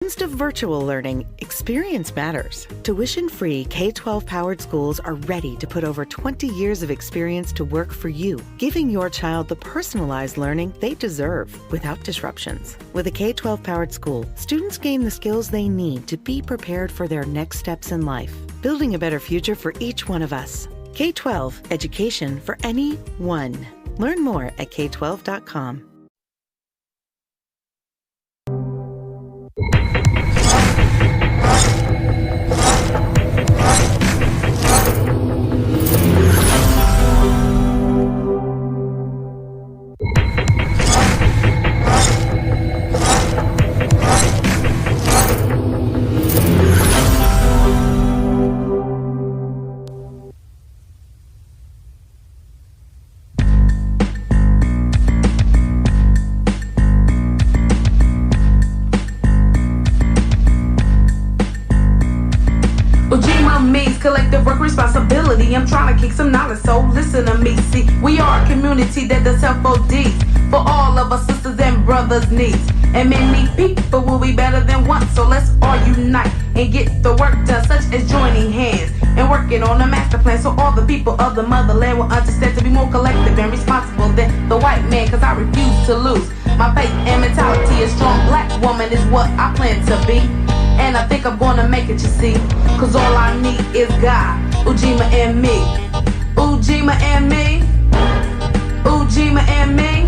Instead of virtual learning, experience matters. Tuition-free K-12 powered schools are ready to put over 20 years of experience to work for you, giving your child the personalized learning they deserve without disruptions. With a K-12 powered school, students gain the skills they need to be prepared for their next steps in life, building a better future for each one of us. K-12, education for anyone. Learn more at k12.com. Collective work responsibility. I'm trying to kick some knowledge, so listen to me. See, we are a community that does help ODs for all of our sisters and brothers' needs. And many people will be better than one, so let's all unite and get the work done, such as joining hands and working on a master plan, so all the people of the motherland will understand to be more collective and responsible than the white man, cause I refuse to lose my faith and mentality. A strong black woman is what I plan to be, and I think I'm gonna make it, you see, cause all I need is God, Ujima and me, Ujima and me, Ujima and me,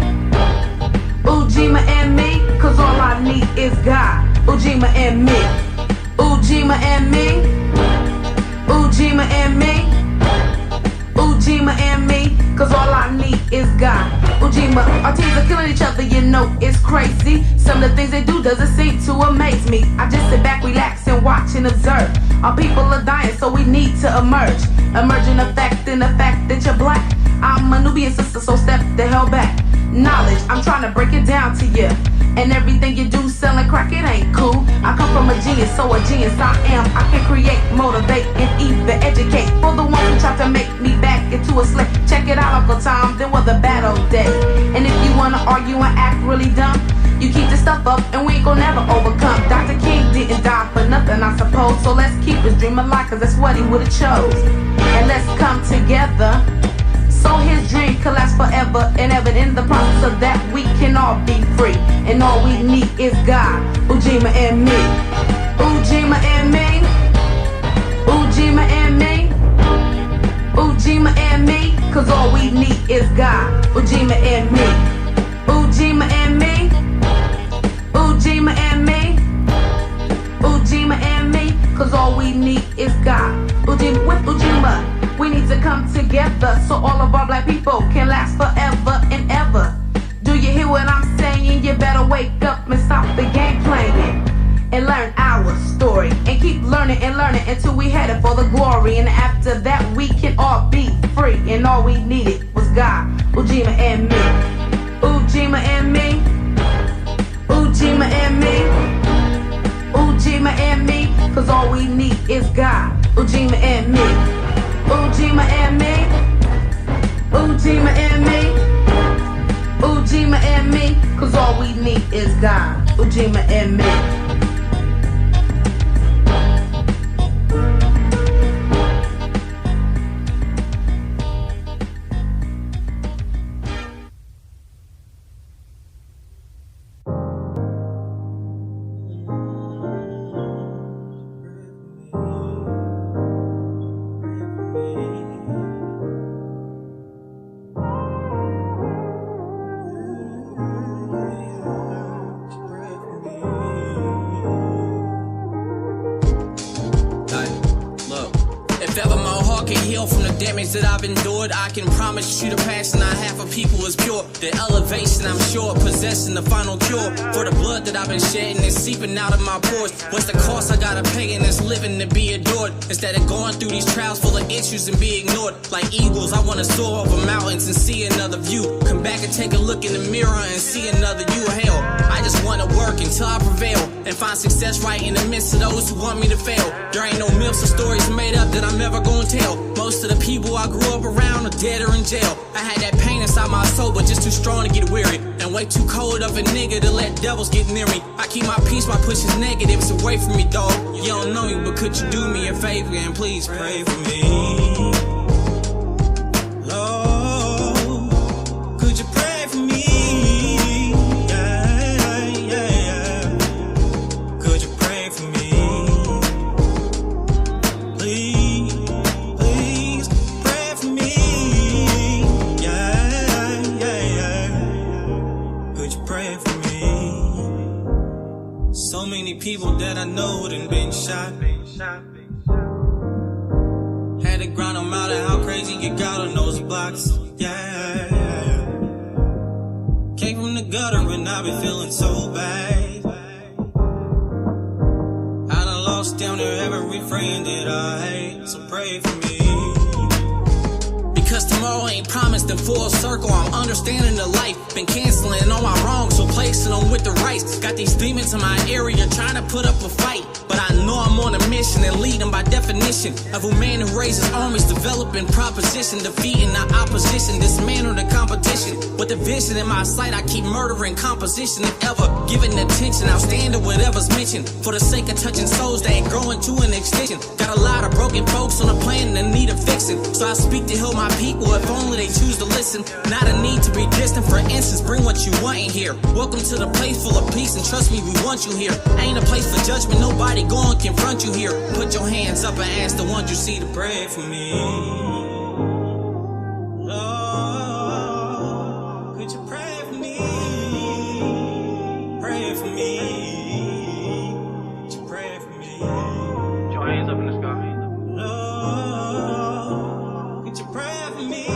Ujima and me, cause all I need is God, Ujima and me, Ujima and me, Ujima and me, Ujima and me, cause all I need is God. Ujima, our teams are killing each other, you know it's crazy. Some of the things they do doesn't seem to amaze me. I just sit back, relax, and watch and observe. Our people are dying, so we need to emerge. Emerging the fact that you're black. I'm a Nubian sister, so step the hell back. Knowledge, I'm trying to break it down to you. And everything you do selling crack, it ain't cool. I come from a genius, so a genius I am. I can create, motivate, and even educate. For the ones who try to make me back into a slave, check it out, Uncle Tom, there were the battle days. And if you wanna argue and act really dumb, you keep this stuff up and we ain't gon' never overcome. Dr. King didn't die for nothing, I suppose. So let's keep his dream alive, cause that's what he would've chose. And let's come together so his dream can last forever and ever. In the process of that, we can all be free. And all we need is God, Ujima and me, Ujima and me, Ujima and me, Ujima and me, cause all we need is God, Ujima and me, Ujima and me, Ujima and me, Ujima and me, cause all we need is God, Ujima. With Ujima, we need to come together so all of our black people can last forever and ever. Do you hear what I'm saying? You better wake up and stop the game playing and learn our story and keep learning until we headed for the glory. And after that we can all be free, and all we needed was God, Ujima and me, Ujima and me, Ujima and me, Ujima and me, cause all we need is God, Ujima and me, Ujima and me, Ujima and me, Ujima and me, cause all we need is God, Ujima and me. That I've endured, I can promise you the passion I have for people is pure. The elevation I'm sure possessing the final cure for the blood that I've been shedding and seeping out of my pores. What's the cost I gotta pay in this living to be adored? Instead of going through these trials full of issues and be ignored like eagles, I wanna soar over mountains and see another view. Come back and take a look in the mirror and see another you. Hell, I just wanna work until I prevail and find success right in the midst of those who want me to fail. There ain't no myths or stories made up that I'm never gonna tell. Most of the people people I grew up around are dead or in jail. I had that pain inside my soul, but just too strong to get weary. And way too cold of a nigga to let devils get near me. I keep my peace by pushing negatives away from me, dog. You don't know me, but could you do me a favor and please pray for me? Lord, could you pray for me? People that I know done been shot. Had to grind them out of how crazy you got on those blocks. Yeah. Came from the gutter and I been feeling so bad. I done lost down there every friend that I hate. So pray for me. Because tomorrow ain't promised in full circle. I'm understanding the life. Been canceling all my wrongs, so placing them with the rights. Got these demons in my area trying to put up a fight. But I know I'm on a mission and leading by definition of a man who raises armies, developing proposition, defeating the opposition, dismantle the competition. With the vision in my sight, I keep murdering composition. If ever given attention, I'll stand to whatever's mentioned. For the sake of touching souls that ain't growing to an extension. Got a lot of broken folks on the planet that need a fixing. So I speak to heal my people if only they choose to listen. Not a need to be distant, for instance, bring what you want in here. Welcome to the place full of peace, and trust me, we want you here. Ain't a place for judgment, nobody go and confront you here. Put your hands up and ask the ones you see to pray for me. Lord, could you pray for me? Pray for me. Could you pray for me? Put your hands up in the sky. Lord, could you pray for me?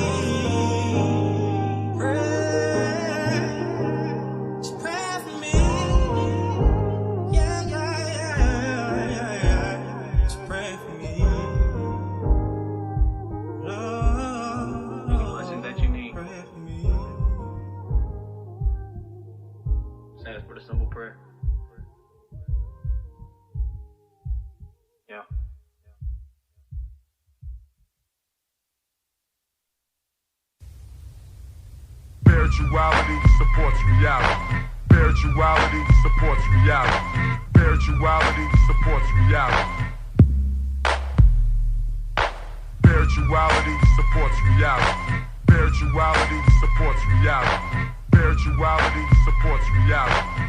Spirituality supports reality. Spirituality supports reality. Spirituality supports reality. Spirituality supports reality. Spirituality supports reality. Spirituality supports reality.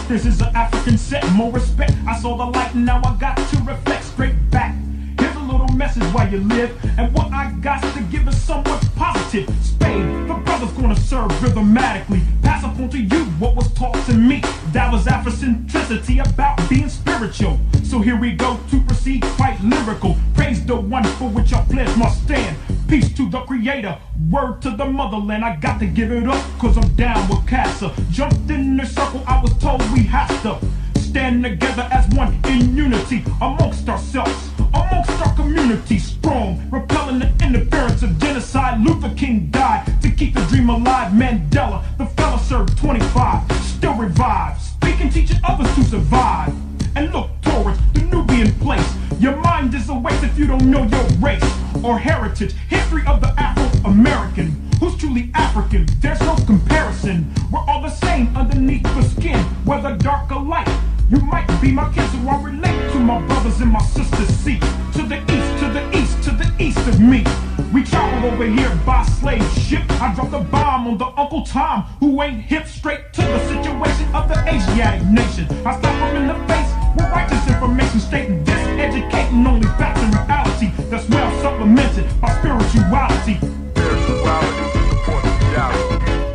This is an African set, more respect. I saw the light and now I got to reflect straight back. Here's a little message while you live, and what I got to give is somewhat positive. Spade, the brother's gonna serve rhythmatically. Pass up on to you what was taught to me. That was Afrocentricity about being spiritual. So here we go to proceed quite lyrical. Praise the one for which I pledge my stand. Peace to the creator, word to the motherland. I got to give it up, cause I'm down with Casa. Jumped in the circle, I was told we have to stand together as one in unity. Amongst ourselves, amongst our community. Strong, repelling the interference of genocide. Luther King died to keep the dream alive. Mandela, the fella served 25, still revived. Speaking, teaching others to survive. And look towards the Nubian place. Your mind is a waste if you don't know your race or heritage. History of the Afro-American, who's truly African. There's no comparison. We're all the same underneath the skin, whether dark or light. You might be my kid, so I relate to my brothers and my sisters. See, to the east, to the east, to the east of me. We traveled over here by slave ship. I dropped a bomb on the Uncle Tom, who ain't hip. Straight to the situation of the Asiatic nation. I slapped him in the face with righteous information, stating this, educating only facts and reality. That's well supplemented by spirituality. Spirituality supports reality.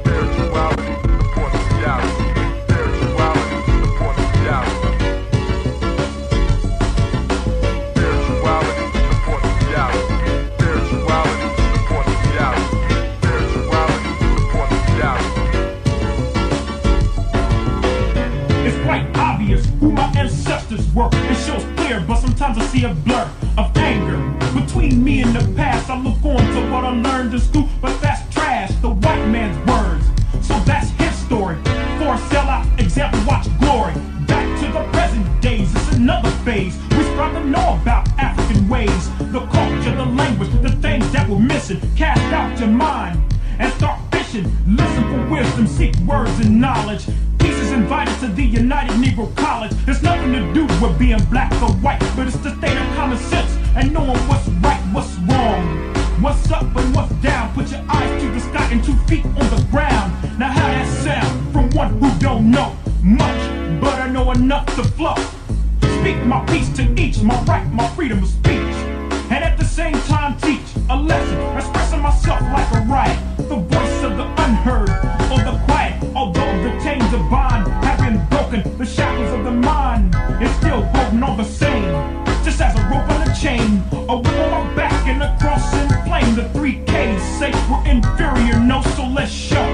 Spirituality supports reality. Spirituality supports reality. Spirituality supports reality. Spirituality supports reality. Spirituality supports reality. what I learned in school, but that's trash, the white man's words. So that's his story. For a sellout example, watch glory. Back to the present days, it's another phase. We strive to know about African ways, the culture, the language, the things that we're missing. Cast out your mind and start fishing. Listen for wisdom, seek words and knowledge. Peace is invited to the United Negro College. There's nothing to do with being black or white, but it's the state of common sense and knowing what's right, what's wrong, what's up and what's down. Put your eyes to the sky and 2 feet on the ground. Now how that sound from one who don't know much, but I know enough to flow. Speak my peace to each, my right, my freedom of speech, and at the same time teach a lesson, expressing myself like a riot, the voice of the unheard or the quiet. Although the chains of bond have been broken, the shackles of the mind is still holding on the same. Just as a rope on a chain, a whip on my back and a cross in flame. The 3Ks say we're inferior, no, so let's show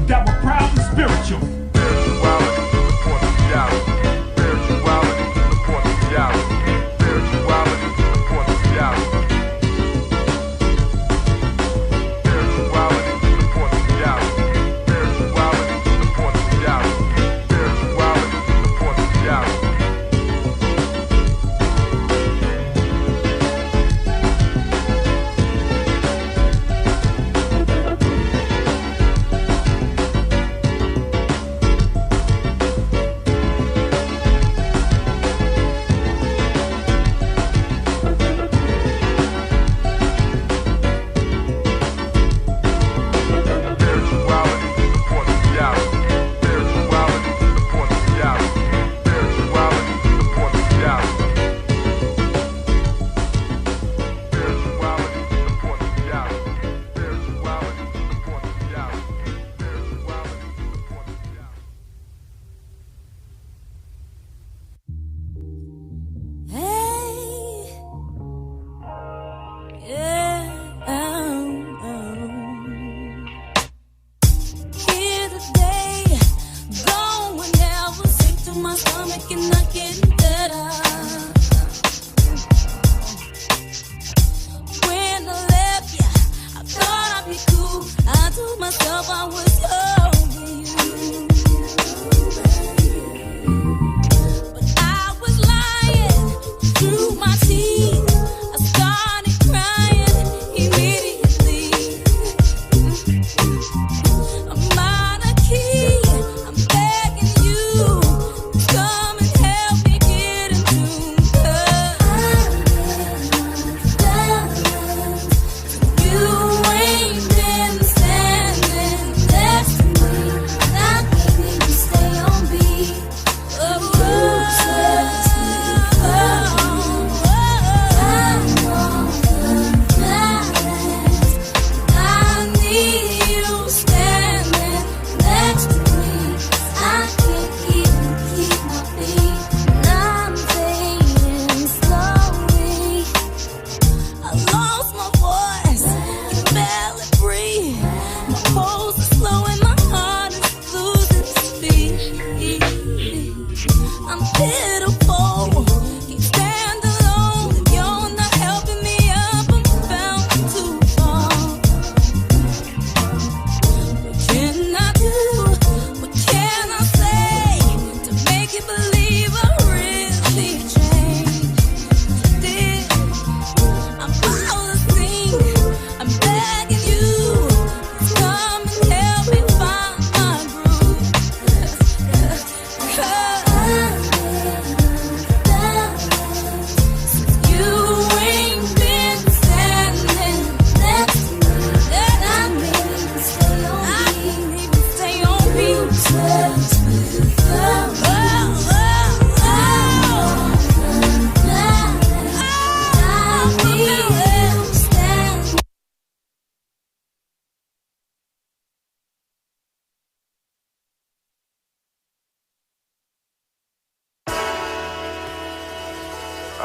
that we're proud and spiritual. Spirituality supports reality. Spirituality supports reality. Spirituality supports reality. Spirituality supports reality. Spirituality supports reality. Spirituality supports reality.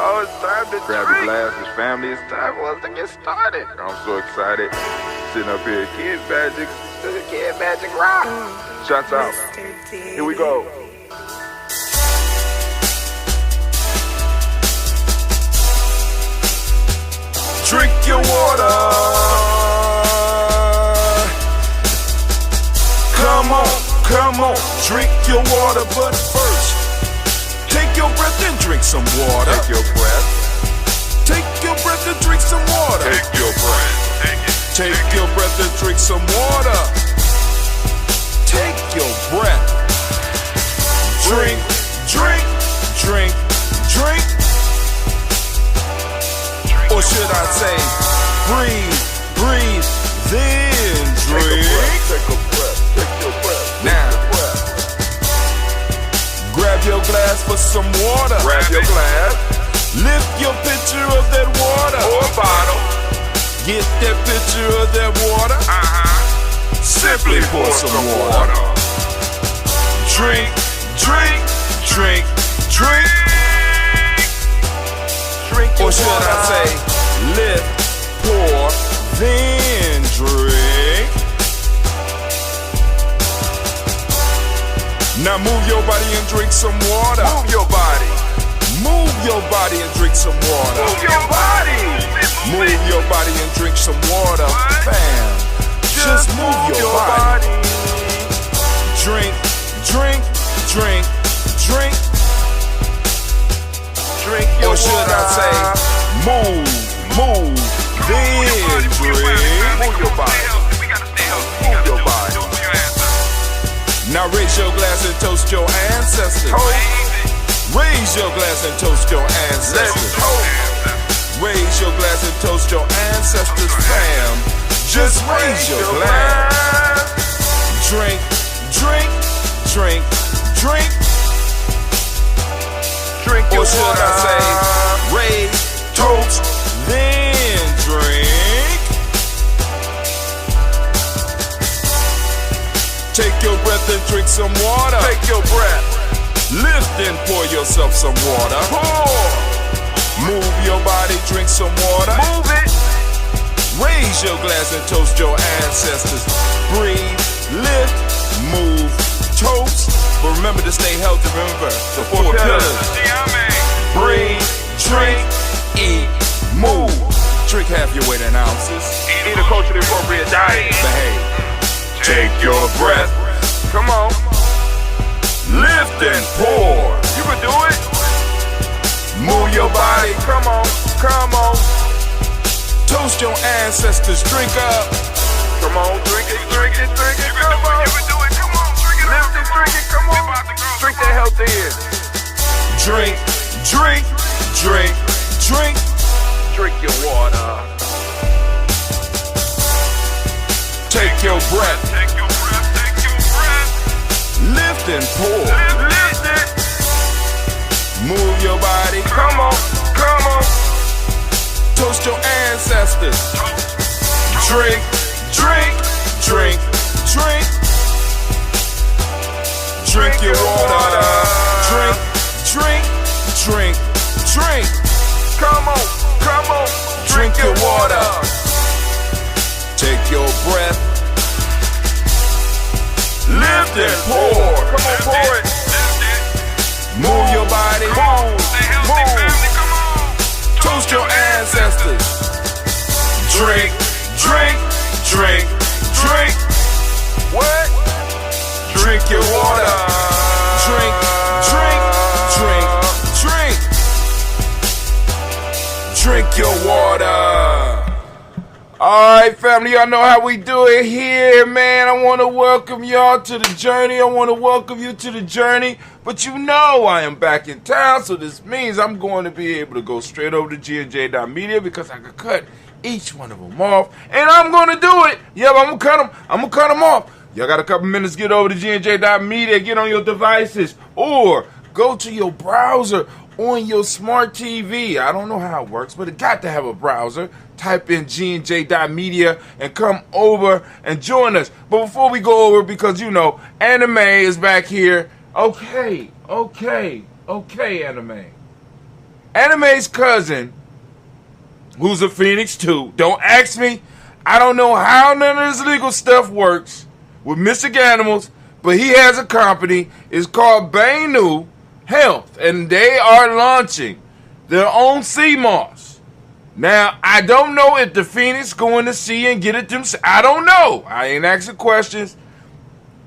Oh, it's time to grab your glasses, family. It's time for us to get started. I'm so excited. Sitting up here, Kid Magic Rock. Shots out. Here we go. Drink your water. Come on, drink your water, but first, take your breath and drink some water. Take your breath. Take your breath and drink some water. Take your breath. Take it. Take your breath and drink some water. Take your breath. Drink, drink, drink, drink. Or should I say, breathe, breathe, then drink. Take a breath. Take your breath. Now, grab your glass for some water. Grab your glass. Lift your pitcher of that water. Or a bottle. Get that pitcher of that water. Simply pour some water. Drink, drink, drink, drink. Drink your Or should water. I say, lift, pour, then drink. Now move your body and drink some water. Move your body. Move your body and drink some water. Move your body. Move your body and drink some water. Fam, just move your body. Drink, drink, drink, drink. Drink your Or should water. I say, move, then drink. Move your body. Move your body. Now raise your glass and toast your ancestors. Raise your glass and toast your Let's ancestors. toast. Raise your glass and toast your ancestors, fam. Just raise your glass. Drink, drink, drink, drink. Drink your Or should water. I say, raise, toast, then drink. Take your breath and drink some water. Take your breath. Lift and pour yourself some water. Pour. Move your body, drink some water. Move it. Raise your glass and toast your ancestors. Breathe, lift, move, toast. But remember to stay healthy. Remember the four pillars. Breathe, drink, eat, move. Drink half your weight in ounces. Eat a culturally appropriate diet. Behave. Take your breath. Come on. Lift and pour. You can do it. Move your body. Come on. Come on. Toast your ancestors. Drink up. Come on. Drink it. Drink it. Drink it. Come on. You can do it. Come on. Drink it. Lift it. Drink it. Come on. Drink that health in. Drink, drink, drink, drink. Drink your water. Take your breath. Take your breath. Take your breath. Lift and pour. Lift it. Move your body. Come on. Come on. Toast your ancestors. Drink, drink, drink, drink. Drink your water. Drink, drink, drink, drink. Come on. Come on. Drink your water. Take your breath. Lift and pour. Come on, pour it. Move your body. Move. Move. Toast your ancestors. Drink, drink, drink, drink. What? Drink your water. Drink, drink, drink, drink. Drink your water. Alright, family, y'all know how we do it here, man. I want to welcome y'all to the journey. I want to welcome you to the journey. But you know I am back in town, so this means I'm going to be able to go straight over to G&J.media because I can cut each one of them off. And I'm going to do it. Yep, I'm going to cut them off. Y'all got a couple minutes to get over to G&J.media, get on your devices, or go to your browser on your smart TV. I don't know how it works, but it got to have a browser. Type in G&J.media and come over and join us. But before we go over, because you know, anime is back here. Okay, anime. Anime's cousin, who's a Phoenix too. Don't ask me. I don't know how none of this legal stuff works with Mystic Animals, but he has a company. It's called Bainu Health, and they are launching their own sea moss. Now, I don't know if the Phoenix going to see and get it themselves. I don't know. I ain't asking questions.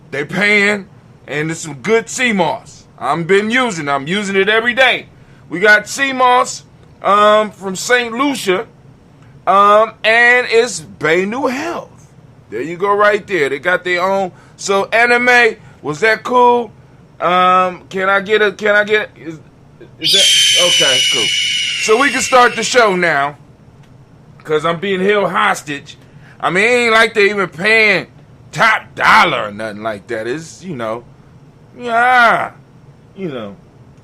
They paying. and it's some good sea moss. I'm using it every day. We got sea moss from St. Lucia, and it's Bay New Health. There you go right there. They got their own. So anime, was that cool? Can I get is that okay, cool. So we can start the show now, because I'm being held hostage. I mean, it ain't like they even paying top dollar or nothing like that. It's,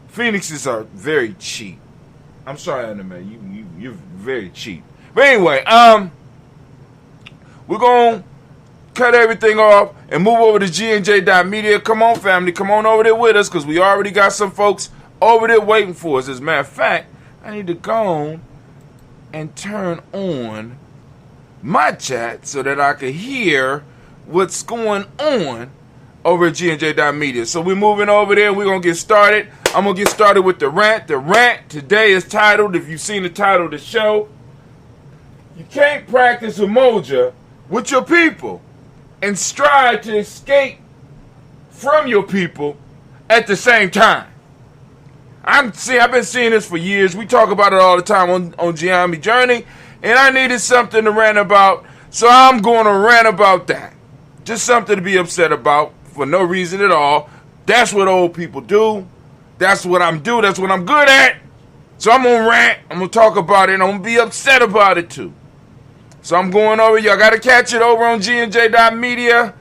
Phoenixes are very cheap. I'm sorry, anime. You're very cheap. But anyway, we're going to cut everything off and move over to GNJ.media. Come on, family. Come on over there with us, because we already got some folks over there waiting for us. As a matter of fact, I need to go on and turn on my chat so that I can hear what's going on over at GNJ.media. So we're moving over there and we're going to get started. I'm going to get started with the rant. The rant today is titled, if you've seen the title of the show, you can't practice Umoja with your people and strive to escape from your people at the same time. I've been seeing this for years. We talk about it all the time on Gianni Journey, and I needed something to rant about, so I'm going to rant about that. Just something to be upset about for no reason at all. That's what old people do. That's what I'm doing. That's what I'm good at. So I'm going to rant. I'm going to talk about it, and I'm going to be upset about it too. So I'm going over. Y'all got to catch it over on GNJ.media.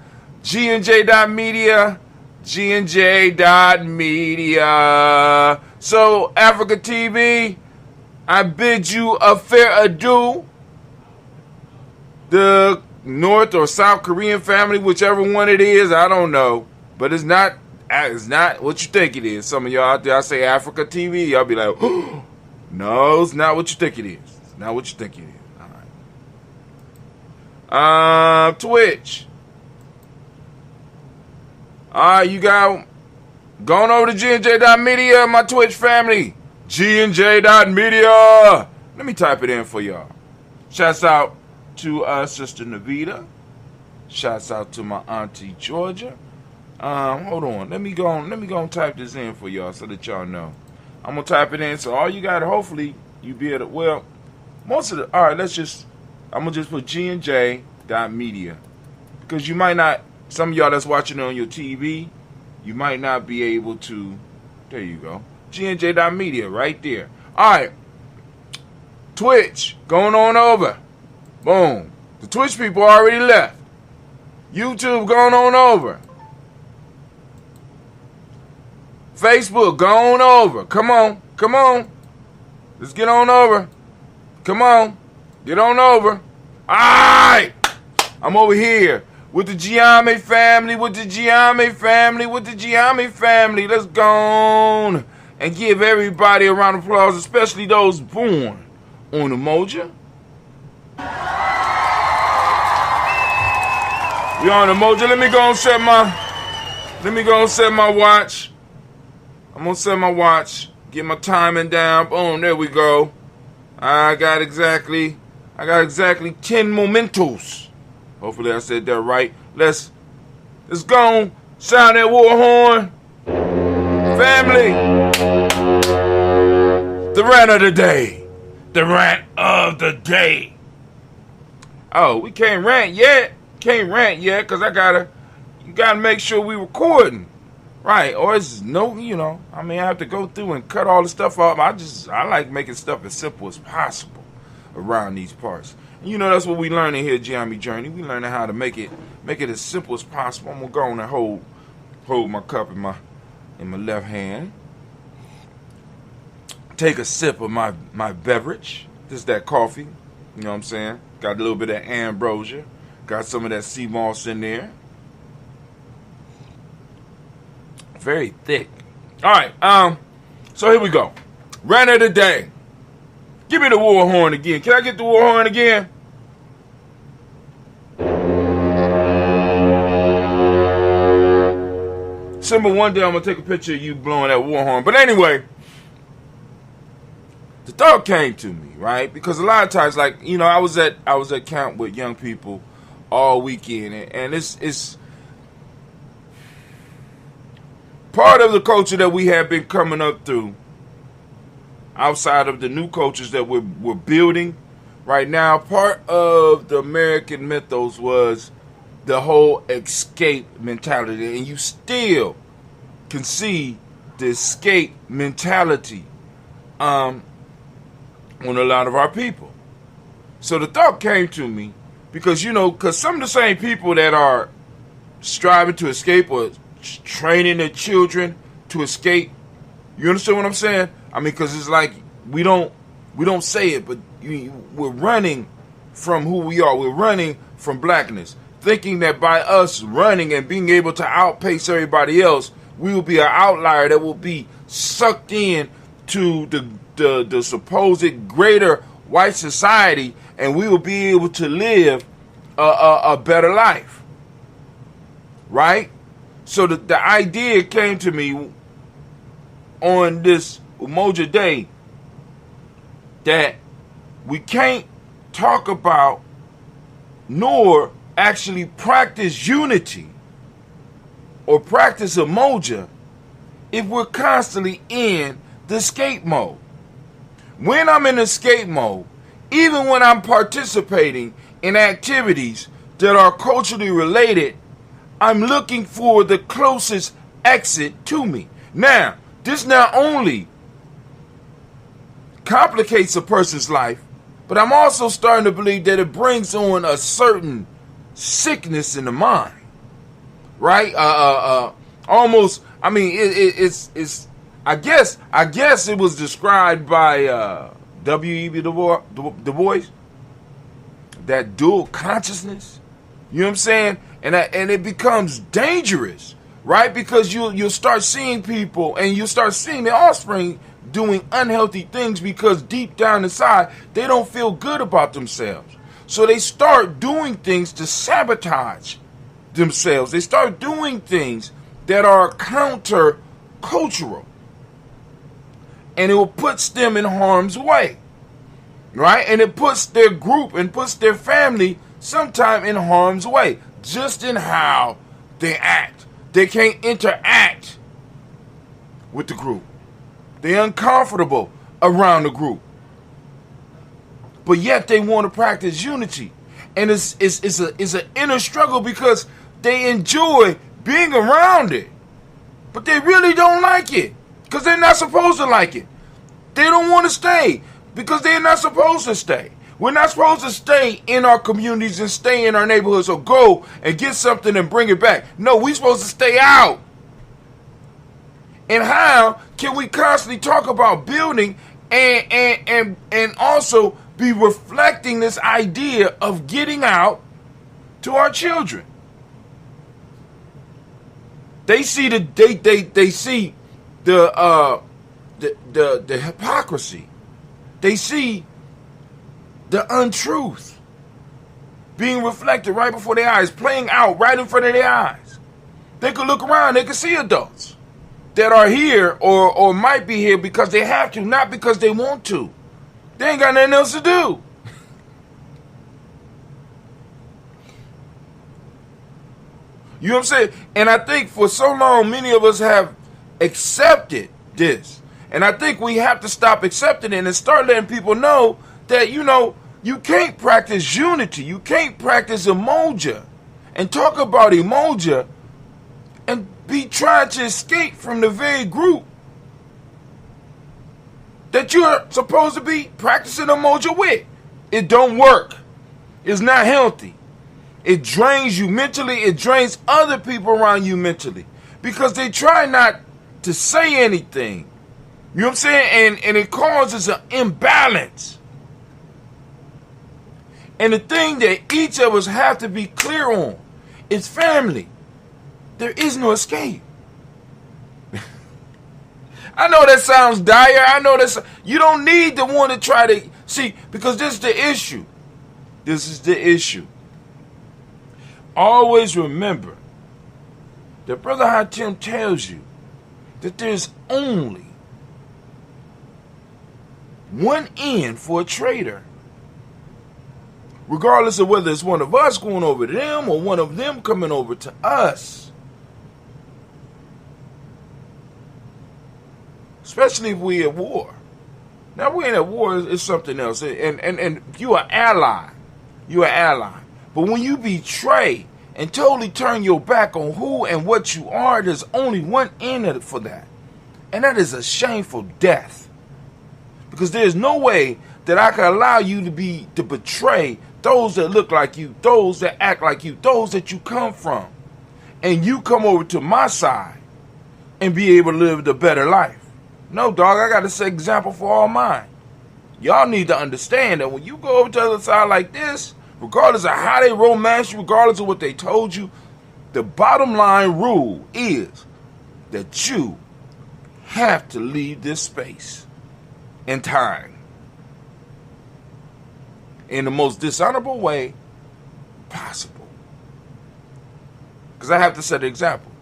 GNJ.media. GNJ.media. So, Africa TV, I bid you a fair adieu. The North or South Korean family, whichever one it is, I don't know. But it's not what you think it is. Some of y'all out there, I say Africa TV, y'all be like, oh, no, it's not what you think it is. It's not what you think it is. All right. Twitch. All right, you got going over to GNJ.media, my Twitch family. GNJ.media. Let me type it in for y'all. Shouts out to Sister Navita. Shouts out to my Auntie Georgia. Hold on. Let me go and type this in for y'all so that y'all know. I'm gonna type it in. So all you got, hopefully, you be able to, well, most of the, all right, I'm gonna just put GNJ.media. Because you might not, some of y'all that's watching it on your TV, you might not be able to. There you go. GNJ.media right there. All right. Twitch, going on over. Boom. The Twitch people already left. YouTube, going on over. Facebook, going over. Come on. Come on. Let's get on over. Come on. Get on over. All right. I'm over here. With the Giammi family, Let's go on and give everybody a round of applause, especially those born on Umoja. We on Umoja. Let me go and set my watch. I'm gonna set my watch. Get my timing down. Boom, there we go. I got exactly 10 momentos. Hopefully I said that right. Let's go on. Sound that war horn. Family. The rant of the day. The rant of the day. Oh, we can't rant yet. Because you gotta make sure we recording. Right, or it's no, I have to go through and cut all the stuff off. I like making stuff as simple as possible around these parts. That's what we learning here at Gianni Journey. We learning how to make it as simple as possible. I'm gonna go on and hold my cup in my left hand. Take a sip of my beverage. This is that coffee. You know what I'm saying? Got a little bit of ambrosia. Got some of that sea moss in there. Very thick. All right. So here we go. Rant of the day. Give me the war horn again. Can I get the war horn again? Simba, one day I'm gonna take a picture of you blowing that war horn. But anyway, the thought came to me, right? Because a lot of times, like, I was at camp with young people all weekend, and it's part of the culture that we have been coming up through, outside of the new cultures that we're building right now, part of the American mythos was the whole escape mentality. And you still can see the escape mentality on a lot of our people. So the thought came to me because, because some of the same people that are striving to escape or training their children to escape, you understand what I'm saying? I mean, because it's like we don't say it, but we're running from who we are. We're running from blackness, thinking that by us running and being able to outpace everybody else, we will be an outlier that will be sucked in to the supposed greater white society, and we will be able to live a better life, right? So the idea came to me on this Umoja Day that we can't talk about nor actually practice unity or practice Umoja if we're constantly in the escape mode. When I'm in escape mode, even when I'm participating in activities that are culturally related, I'm looking for the closest exit to me. Now, this not only complicates a person's life, but I'm also starting to believe that it brings on a certain sickness in the mind, right? Almost. I mean, it's. I guess it was described by W.E.B. Du Bois, that dual consciousness. You know what I'm saying? And it becomes dangerous, right? Because you'll start seeing people and you start seeing their offspring doing unhealthy things because deep down inside they don't feel good about themselves. So they start doing things to sabotage themselves. They start doing things that are counter-cultural. And it puts them in harm's way, right? And it puts their group and puts their family sometime in harm's way, just in how they act. They can't interact with the group. They're uncomfortable around the group. But yet they want to practice unity. And it's an inner struggle because they enjoy being around it. But they really don't like it because they're not supposed to like it. They don't want to stay because they're not supposed to stay. We're not supposed to stay in our communities and stay in our neighborhoods or go and get something and bring it back. No, we're supposed to stay out. And how can we constantly talk about building and also be reflecting this idea of getting out to our children? They see they see the hypocrisy. They see the untruth being reflected right before their eyes, playing out right in front of their eyes. They could look around, they could see adults that are here or might be here because they have to, not because they want to. They ain't got nothing else to do. You know what I'm saying? And I think for so long, many of us have accepted this. And I think we have to stop accepting it and start letting people know that, you can't practice unity. You can't practice Umoja and talk about Umoja and be trying to escape from the very group that you're supposed to be practicing Umoja with. It don't work. It's not healthy. It drains you mentally. It drains other people around you mentally because they try not to say anything. You know what I'm saying? And it causes an imbalance. And the thing that each of us have to be clear on is family. There is no escape. I know that sounds dire. I know that you don't need to want to try to see, because this is the issue. This is the issue. Always remember that Brother Hatim tells you that there's only one end for a traitor. Regardless of whether it's one of us going over to them or one of them coming over to us. especially if we at war. Now, we ain't at war, it's something else. And you're an ally. You're an ally. But when you betray and totally turn your back on who and what you are, there's only one end of it for that. And that is a shameful death. Because there's no way that I can allow you to betray those that look like you, those that act like you, those that you come from. And you come over to my side and be able to live the better life. No, dog, I got to set example for all mine. Y'all need to understand that when you go over to the other side like this, regardless of how they romance you, regardless of what they told you, the bottom line rule is that you have to leave this space and time in the most dishonorable way possible. Because I have to set an example.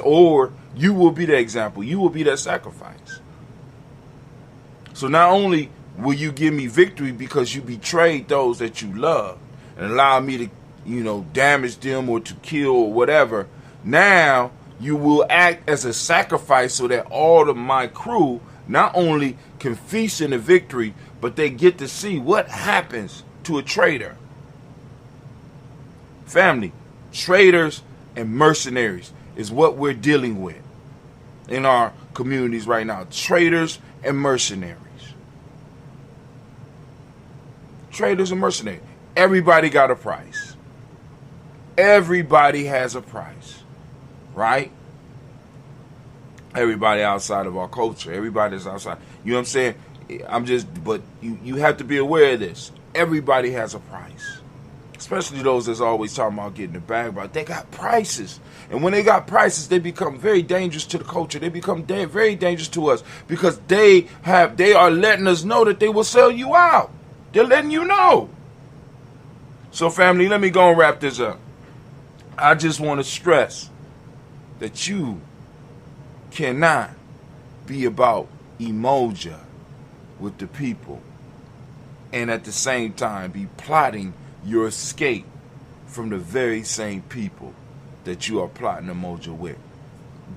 Or you will be the example. You will be that sacrifice. So not only will you give me victory because you betrayed those that you love and allow me to, damage them or to kill or whatever, now you will act as a sacrifice so that all of my crew not only can feast in the victory, but they get to see what happens to a traitor. Family, traitors and mercenaries is what we're dealing with in our communities right now. Traitors and mercenaries. Traitors and mercenaries. Everybody got a price. Everybody has a price. Right? Everybody outside of our culture. Everybody's outside. You know what I'm saying? But you have to be aware of this. Everybody has a price. Especially those that's always talking about getting the bag, but they got prices. And when they got prices, they become very dangerous to the culture. They become very dangerous to us because they are letting us know that they will sell you out. They're letting you know. So family, let me go and wrap this up. I just want to stress that you cannot be about Umoja with the people and at the same time be plotting your escape from the very same people that you are plotting Umoja with.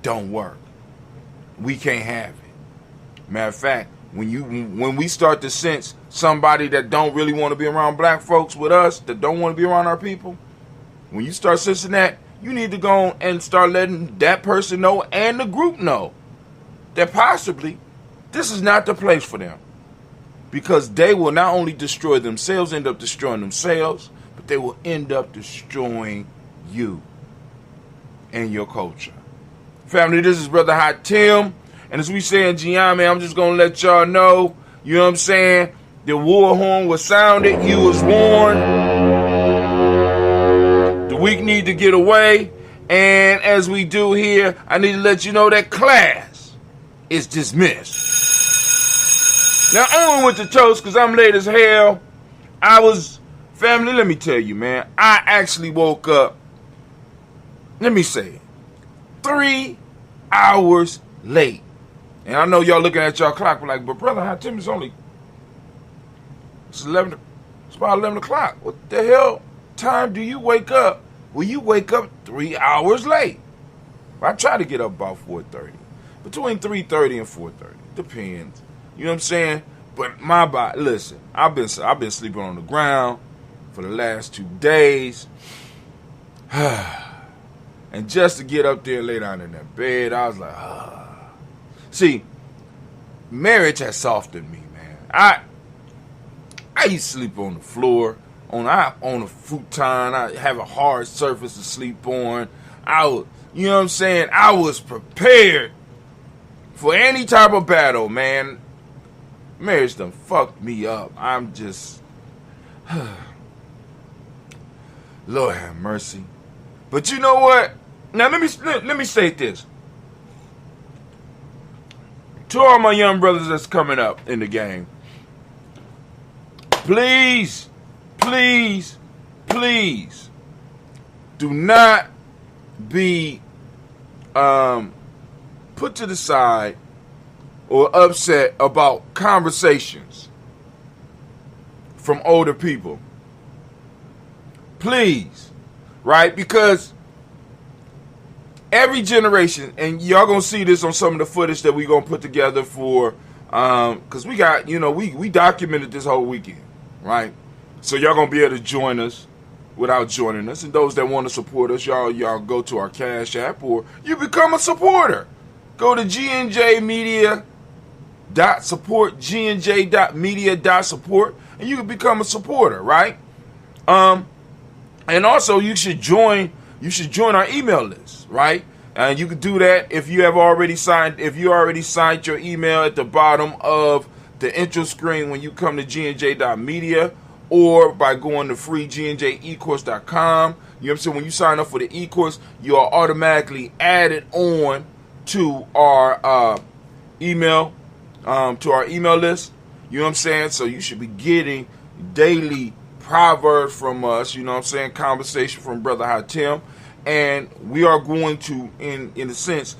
Don't work. We can't have it. Matter of fact, when we start to sense somebody that don't really want to be around black folks with us, that don't want to be around our people, when you start sensing that, you need to go and start letting that person know and the group know that possibly this is not the place for them. Because they will not only destroy themselves, end up destroying themselves, but they will end up destroying you and your culture. Family, this is Brother Hot Tim. And as we say in Giami, I'm just going to let y'all know, you know what I'm saying? The war horn was sounded. You was warned. The weak need to get away. And as we do here, I need to let you know that class is dismissed. Now, on with the toast, because I'm late as hell. Family, let me tell you, man. I actually woke up, let me say it, 3 hours late. And I know y'all looking at y'all clock, like, but Brother Hot Tim, it's about 11 o'clock. What the hell time do you wake up? Well, you wake up 3 hours late. I try to get up about 4:30. Between 3:30 and 4:30. Depends. You know what I'm saying? But my body, listen, I've been sleeping on the ground for the last 2 days. And just to get up there and lay down in that bed, I was like, See, marriage has softened me, man. I used to sleep on the floor, on a futon. I have a hard surface to sleep on. You know what I'm saying? I was prepared for any type of battle, man. Marriage done fucked me up. I'm just, Lord have mercy. But you know what? Now let me say this. To all my young brothers that's coming up in the game, please, please, please do not be put to the side or upset about conversations from older people. Please, right? Because every generation, and y'all gonna see this on some of the footage that we gonna put together for, because we got, we documented this whole weekend, right? So y'all gonna be able to join us without joining us, and those that want to support us, y'all go to our Cash App, or you become a supporter. Go to gnjmedia.support, gnj.media.support, and you can become a supporter, right? And also you should join our email list, right? And you can do that if you already signed your email at the bottom of the intro screen when you come to gnj.media, or by going to freegnjecourse.com. You know what I'm saying? When you sign up for the e-course, you are automatically added on to our email list. You know what I'm saying? So you should be getting daily proverbs from us, you know what I'm saying, conversation from Brother Hatim. And we are going to, in a sense,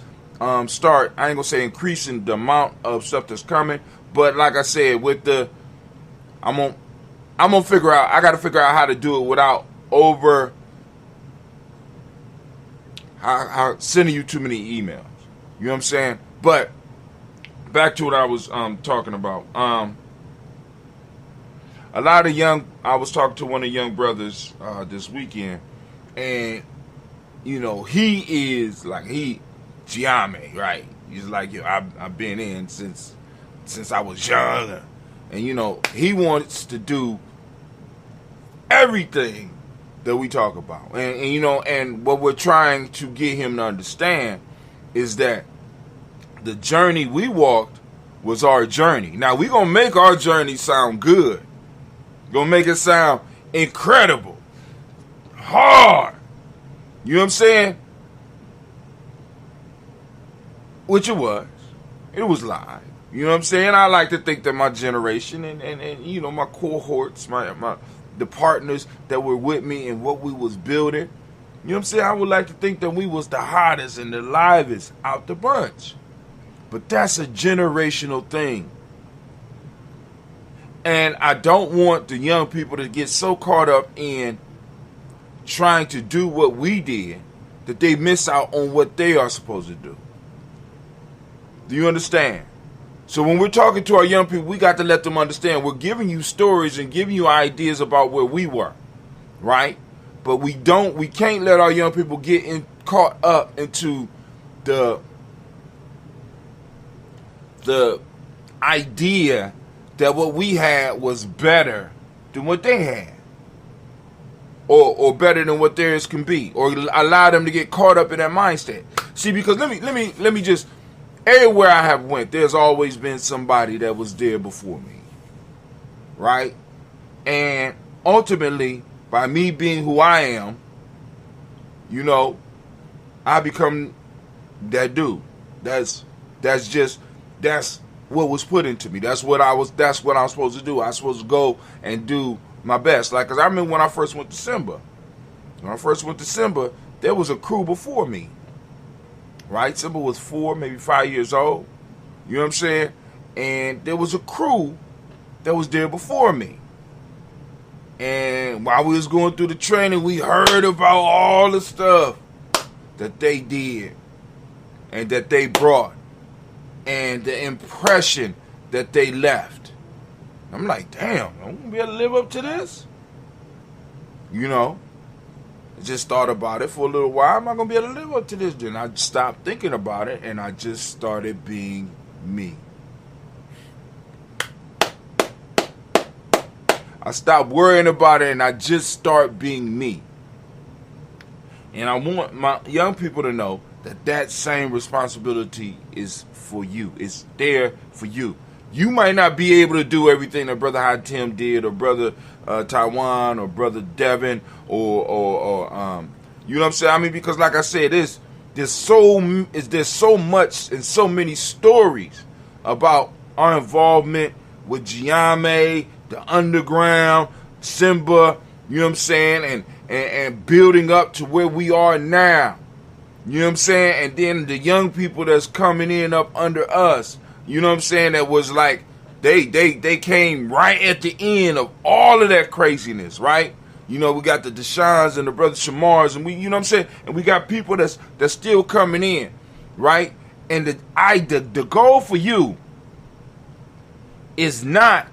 start, I ain't gonna say increasing the amount of stuff that's coming, but like I said, with the, I'm gonna figure out, I gotta figure out how to do it without how sending you too many emails. You know what I'm saying? But back to what I was talking about. A lot of I was talking to one of the young brothers this weekend, and he is like, Giame, right? He's like, I've been in since I was young, and he wants to do everything that we talk about, and what we're trying to get him to understand is that the journey we walked was our journey. Now we're gonna make our journey sound good. Gonna make it sound incredible, hard. You know what I'm saying? Which it was. It was live. You know what I'm saying? I like to think that my generation and my cohorts, the partners that were with me and what we was building, you know what I'm saying? I would like to think that we was the hottest and the livest out the bunch. But that's a generational thing. And I don't want the young people to get so caught up in trying to do what we did that they miss out on what they are supposed to do. Do you understand? So when we're talking to our young people, we got to let them understand we're giving you stories and giving you ideas about where we were, right? But we can't let our young people get caught up into the idea that what we had was better than what they had, or better than what theirs can be, or allow them to get caught up in that mindset. See, because let me just, everywhere I have went, there's always been somebody that was there before me, right? And ultimately, by me being who I am, I become that dude. That's what was put into me. That's what I'm supposed to do. I was supposed to go and do my best. Like, cause I remember when I first went to Simba. When I first went to Simba, there was a crew before me. Right? Simba was 4, maybe 5 years old. You know what I'm saying? And there was a crew that was there before me. And while we was going through the training, we heard about all the stuff that they did and that they brought, and the impression that they left. I'm like, damn, I'm going to be able to live up to this? I just thought about it for a little while. Am I going to be able to live up to this? Then I stopped thinking about it, and I just started being me. I stopped worrying about it, and I just start being me. And I want my young people to know that same responsibility is for you. It's there for you. You might not be able to do everything that Brother Hatim did, or Brother Taiwan, or Brother Devin, or you know what I'm saying? I mean, because like I said, there's so much and so many stories about our involvement with Giame, the underground, Simba, you know what I'm saying, and building up to where we are now. You know what I'm saying? And then the young people that's coming in up under us, you know what I'm saying, that was like, they came right at the end of all of that craziness, right? You know, we got the Deshaun's and the brother Shamars, and we, you know what I'm saying? And we got people that's still coming in, right? And the goal for you is not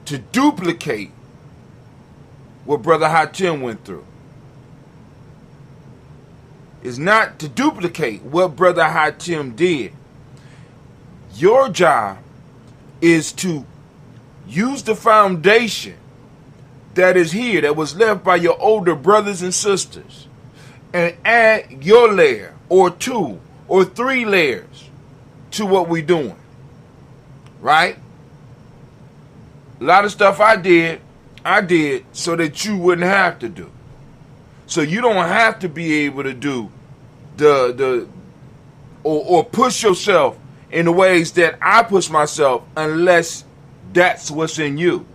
to duplicate what Brother Hatim went through. It's not to duplicate what Brother Hatim did. Your job is to use the foundation that is here, that was left by your older brothers and sisters, and add your layer or 2 or 3 layers to what we're doing. Right? A lot of stuff I did so that you wouldn't have to do. So you don't have to be able to do or push yourself in the ways that I push myself unless that's what's in you.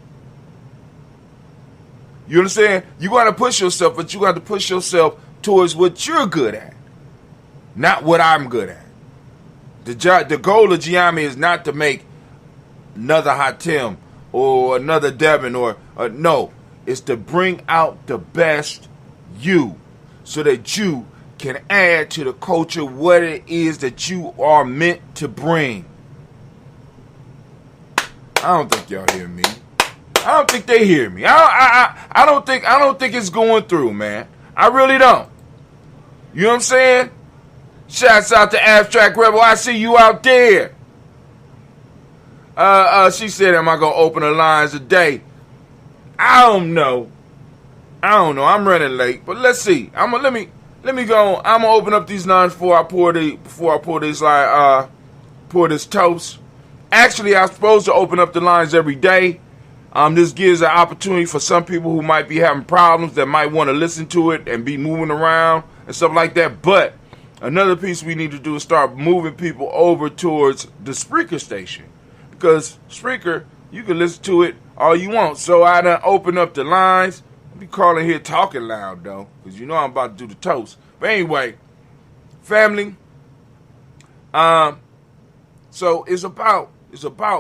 You understand? You got to push yourself, but you got to push yourself towards what you're good at, not what I'm good at. The goal of Giami is not to make another Hatim or another Devin or no. It's to bring out the best you so that you can add to the culture what it is that you are meant to bring. I don't think y'all hear me. I don't think they hear me. I don't think it's going through, man. I really don't. You know what I'm saying? Shouts out to Abstract Rebel. I see you out there. She said, am I gonna open the lines today? I don't know. I'm running late, but let's see. Let me go. I'm gonna open up these lines before I pour this toast. Actually, I'm supposed to open up the lines every day. This gives an opportunity for some people who might be having problems that might want to listen to it and be moving around and stuff like that. But another piece we need to do is start moving people over towards the Spreaker station. Because Spreaker, you can listen to it all you want. So I done open up the lines. I'll be calling here talking loud, though, because you know I'm about to do the toast. But anyway, family, so it's about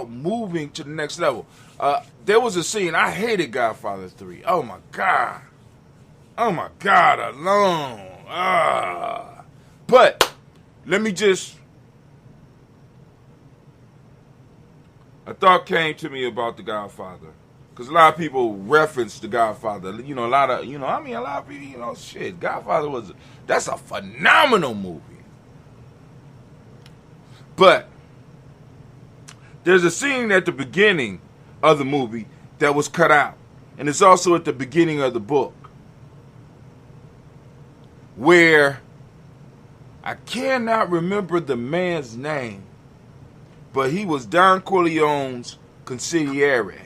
moving to the next level. There was a scene, I hated Godfather 3. Oh my God, alone. But let me just, a thought came to me about the Godfather. Because a lot of people reference the Godfather. A lot of people, shit, Godfather that's a phenomenal movie. But there's a scene at the beginning of the movie that was cut out. And it's also at the beginning of the book. Where I cannot remember the man's name, but he was Don Corleone's consigliere,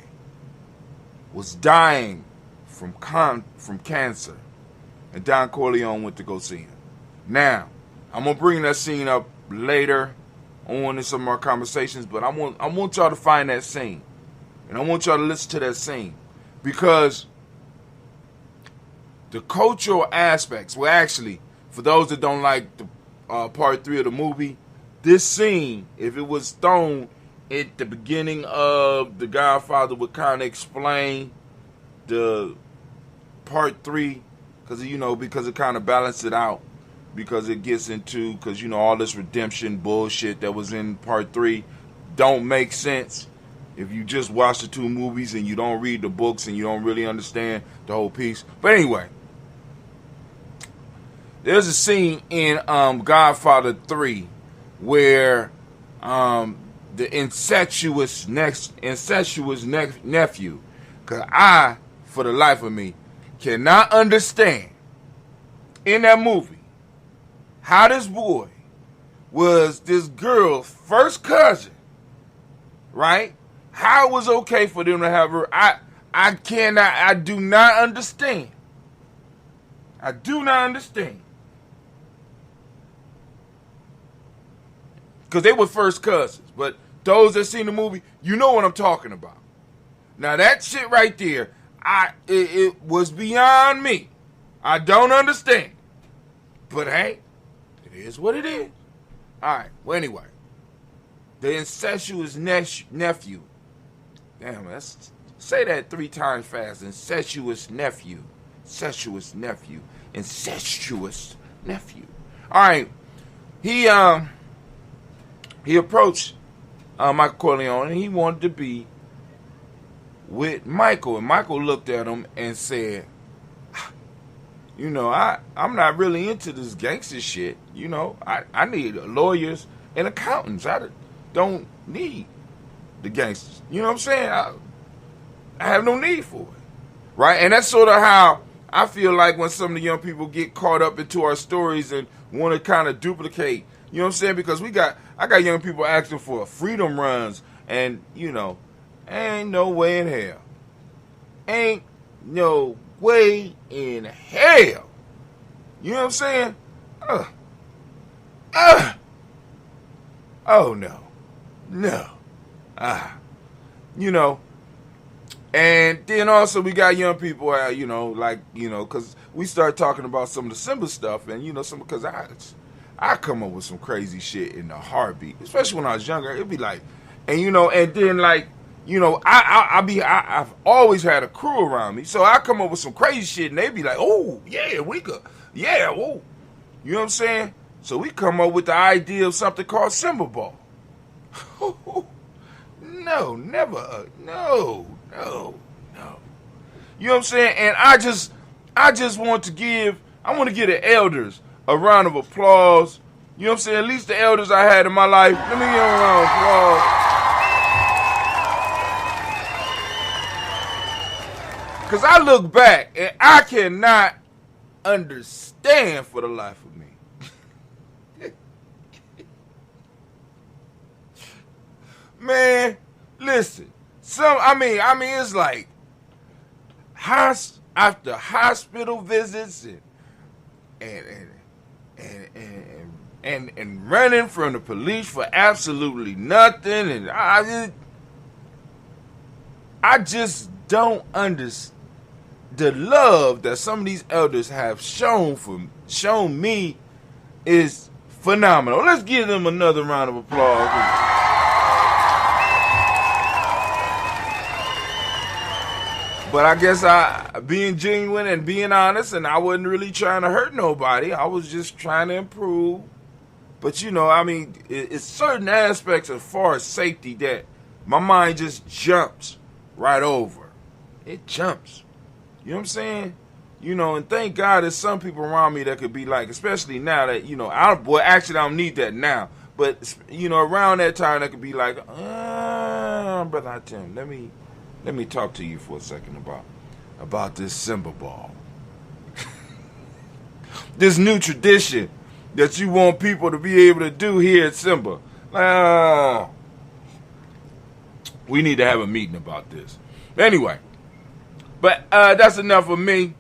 was dying from cancer, and Don Corleone went to go see him. Now, I'm gonna bring that scene up later on in some of our conversations, but I want y'all to find that scene, and I want y'all to listen to that scene, because the cultural aspects, well, actually, for those that don't like the part 3 of the movie, this scene, if it was thrown at the beginning of The Godfather, would kind of explain the part 3, because it kind of balanced it out, because it gets into, because all this redemption bullshit that was in part 3 don't make sense if you just watch the 2 movies and you don't read the books and you don't really understand the whole piece. But anyway, there's a scene in Godfather 3 where the incestuous nephew, because I, for the life of me, cannot understand in that movie how this boy was this girl's first cousin, right? How it was okay for them to have her. I do not understand. I do not understand. Because they were first cousins. But those that seen the movie, you know what I'm talking about. Now that shit right there, it was beyond me. I don't understand. But hey, it is what it is. Alright, well anyway. The incestuous nephew. Damn, let's say that 3 times fast. Incestuous nephew. incestuous nephew. Incestuous nephew. All right. He approached Michael Corleone, and he wanted to be with Michael. And Michael looked at him and said, you know, I'm not really into this gangster shit. You know, I need lawyers and accountants. I don't need the gangsters. You know what I'm saying? I have no need for it. Right? And that's sort of how I feel like when some of the young people get caught up into our stories and want to kind of duplicate. You know what I'm saying? Because I got young people asking for freedom runs, and, you know, ain't no way in hell. Ain't no way in hell. You know what I'm saying? Oh, no. No. You know. And then also we got young people, you know, like, you know, because we start talking about some of the Simba stuff, and, you know, because I come up with some crazy shit in a heartbeat, especially when I was younger. It'd be like, and, you know, and then, like, you know, I've always had a crew around me, so I come up with some crazy shit, and they be like, oh, yeah, we could, yeah, whoa. You know what I'm saying? So we come up with the idea of something called Simba Ball. No, never, no. You know what I'm saying? And I just want to give the elders a round of applause. You know what I'm saying? At least the elders I had in my life. Let me give them a round of applause. Because I look back and I cannot understand for the life of me. Man, listen. It's like after hospital visits and running from the police for absolutely nothing, and I just don't understand the love that some of these elders have shown me is phenomenal. Let's give them another round of applause. But I guess being genuine and being honest, and I wasn't really trying to hurt nobody. I was just trying to improve. But, you know, I mean, it's certain aspects as far as safety that my mind just jumps right over. It jumps. You know what I'm saying? You know, and thank God there's some people around me that could be like, especially now that, you know, I don't need that now. But, you know, around that time, that could be like, Brother Tim, let me talk to you for a second about this Simba Ball. This new tradition that you want people to be able to do here at Simba. We need to have a meeting about this. Anyway, but that's enough of me.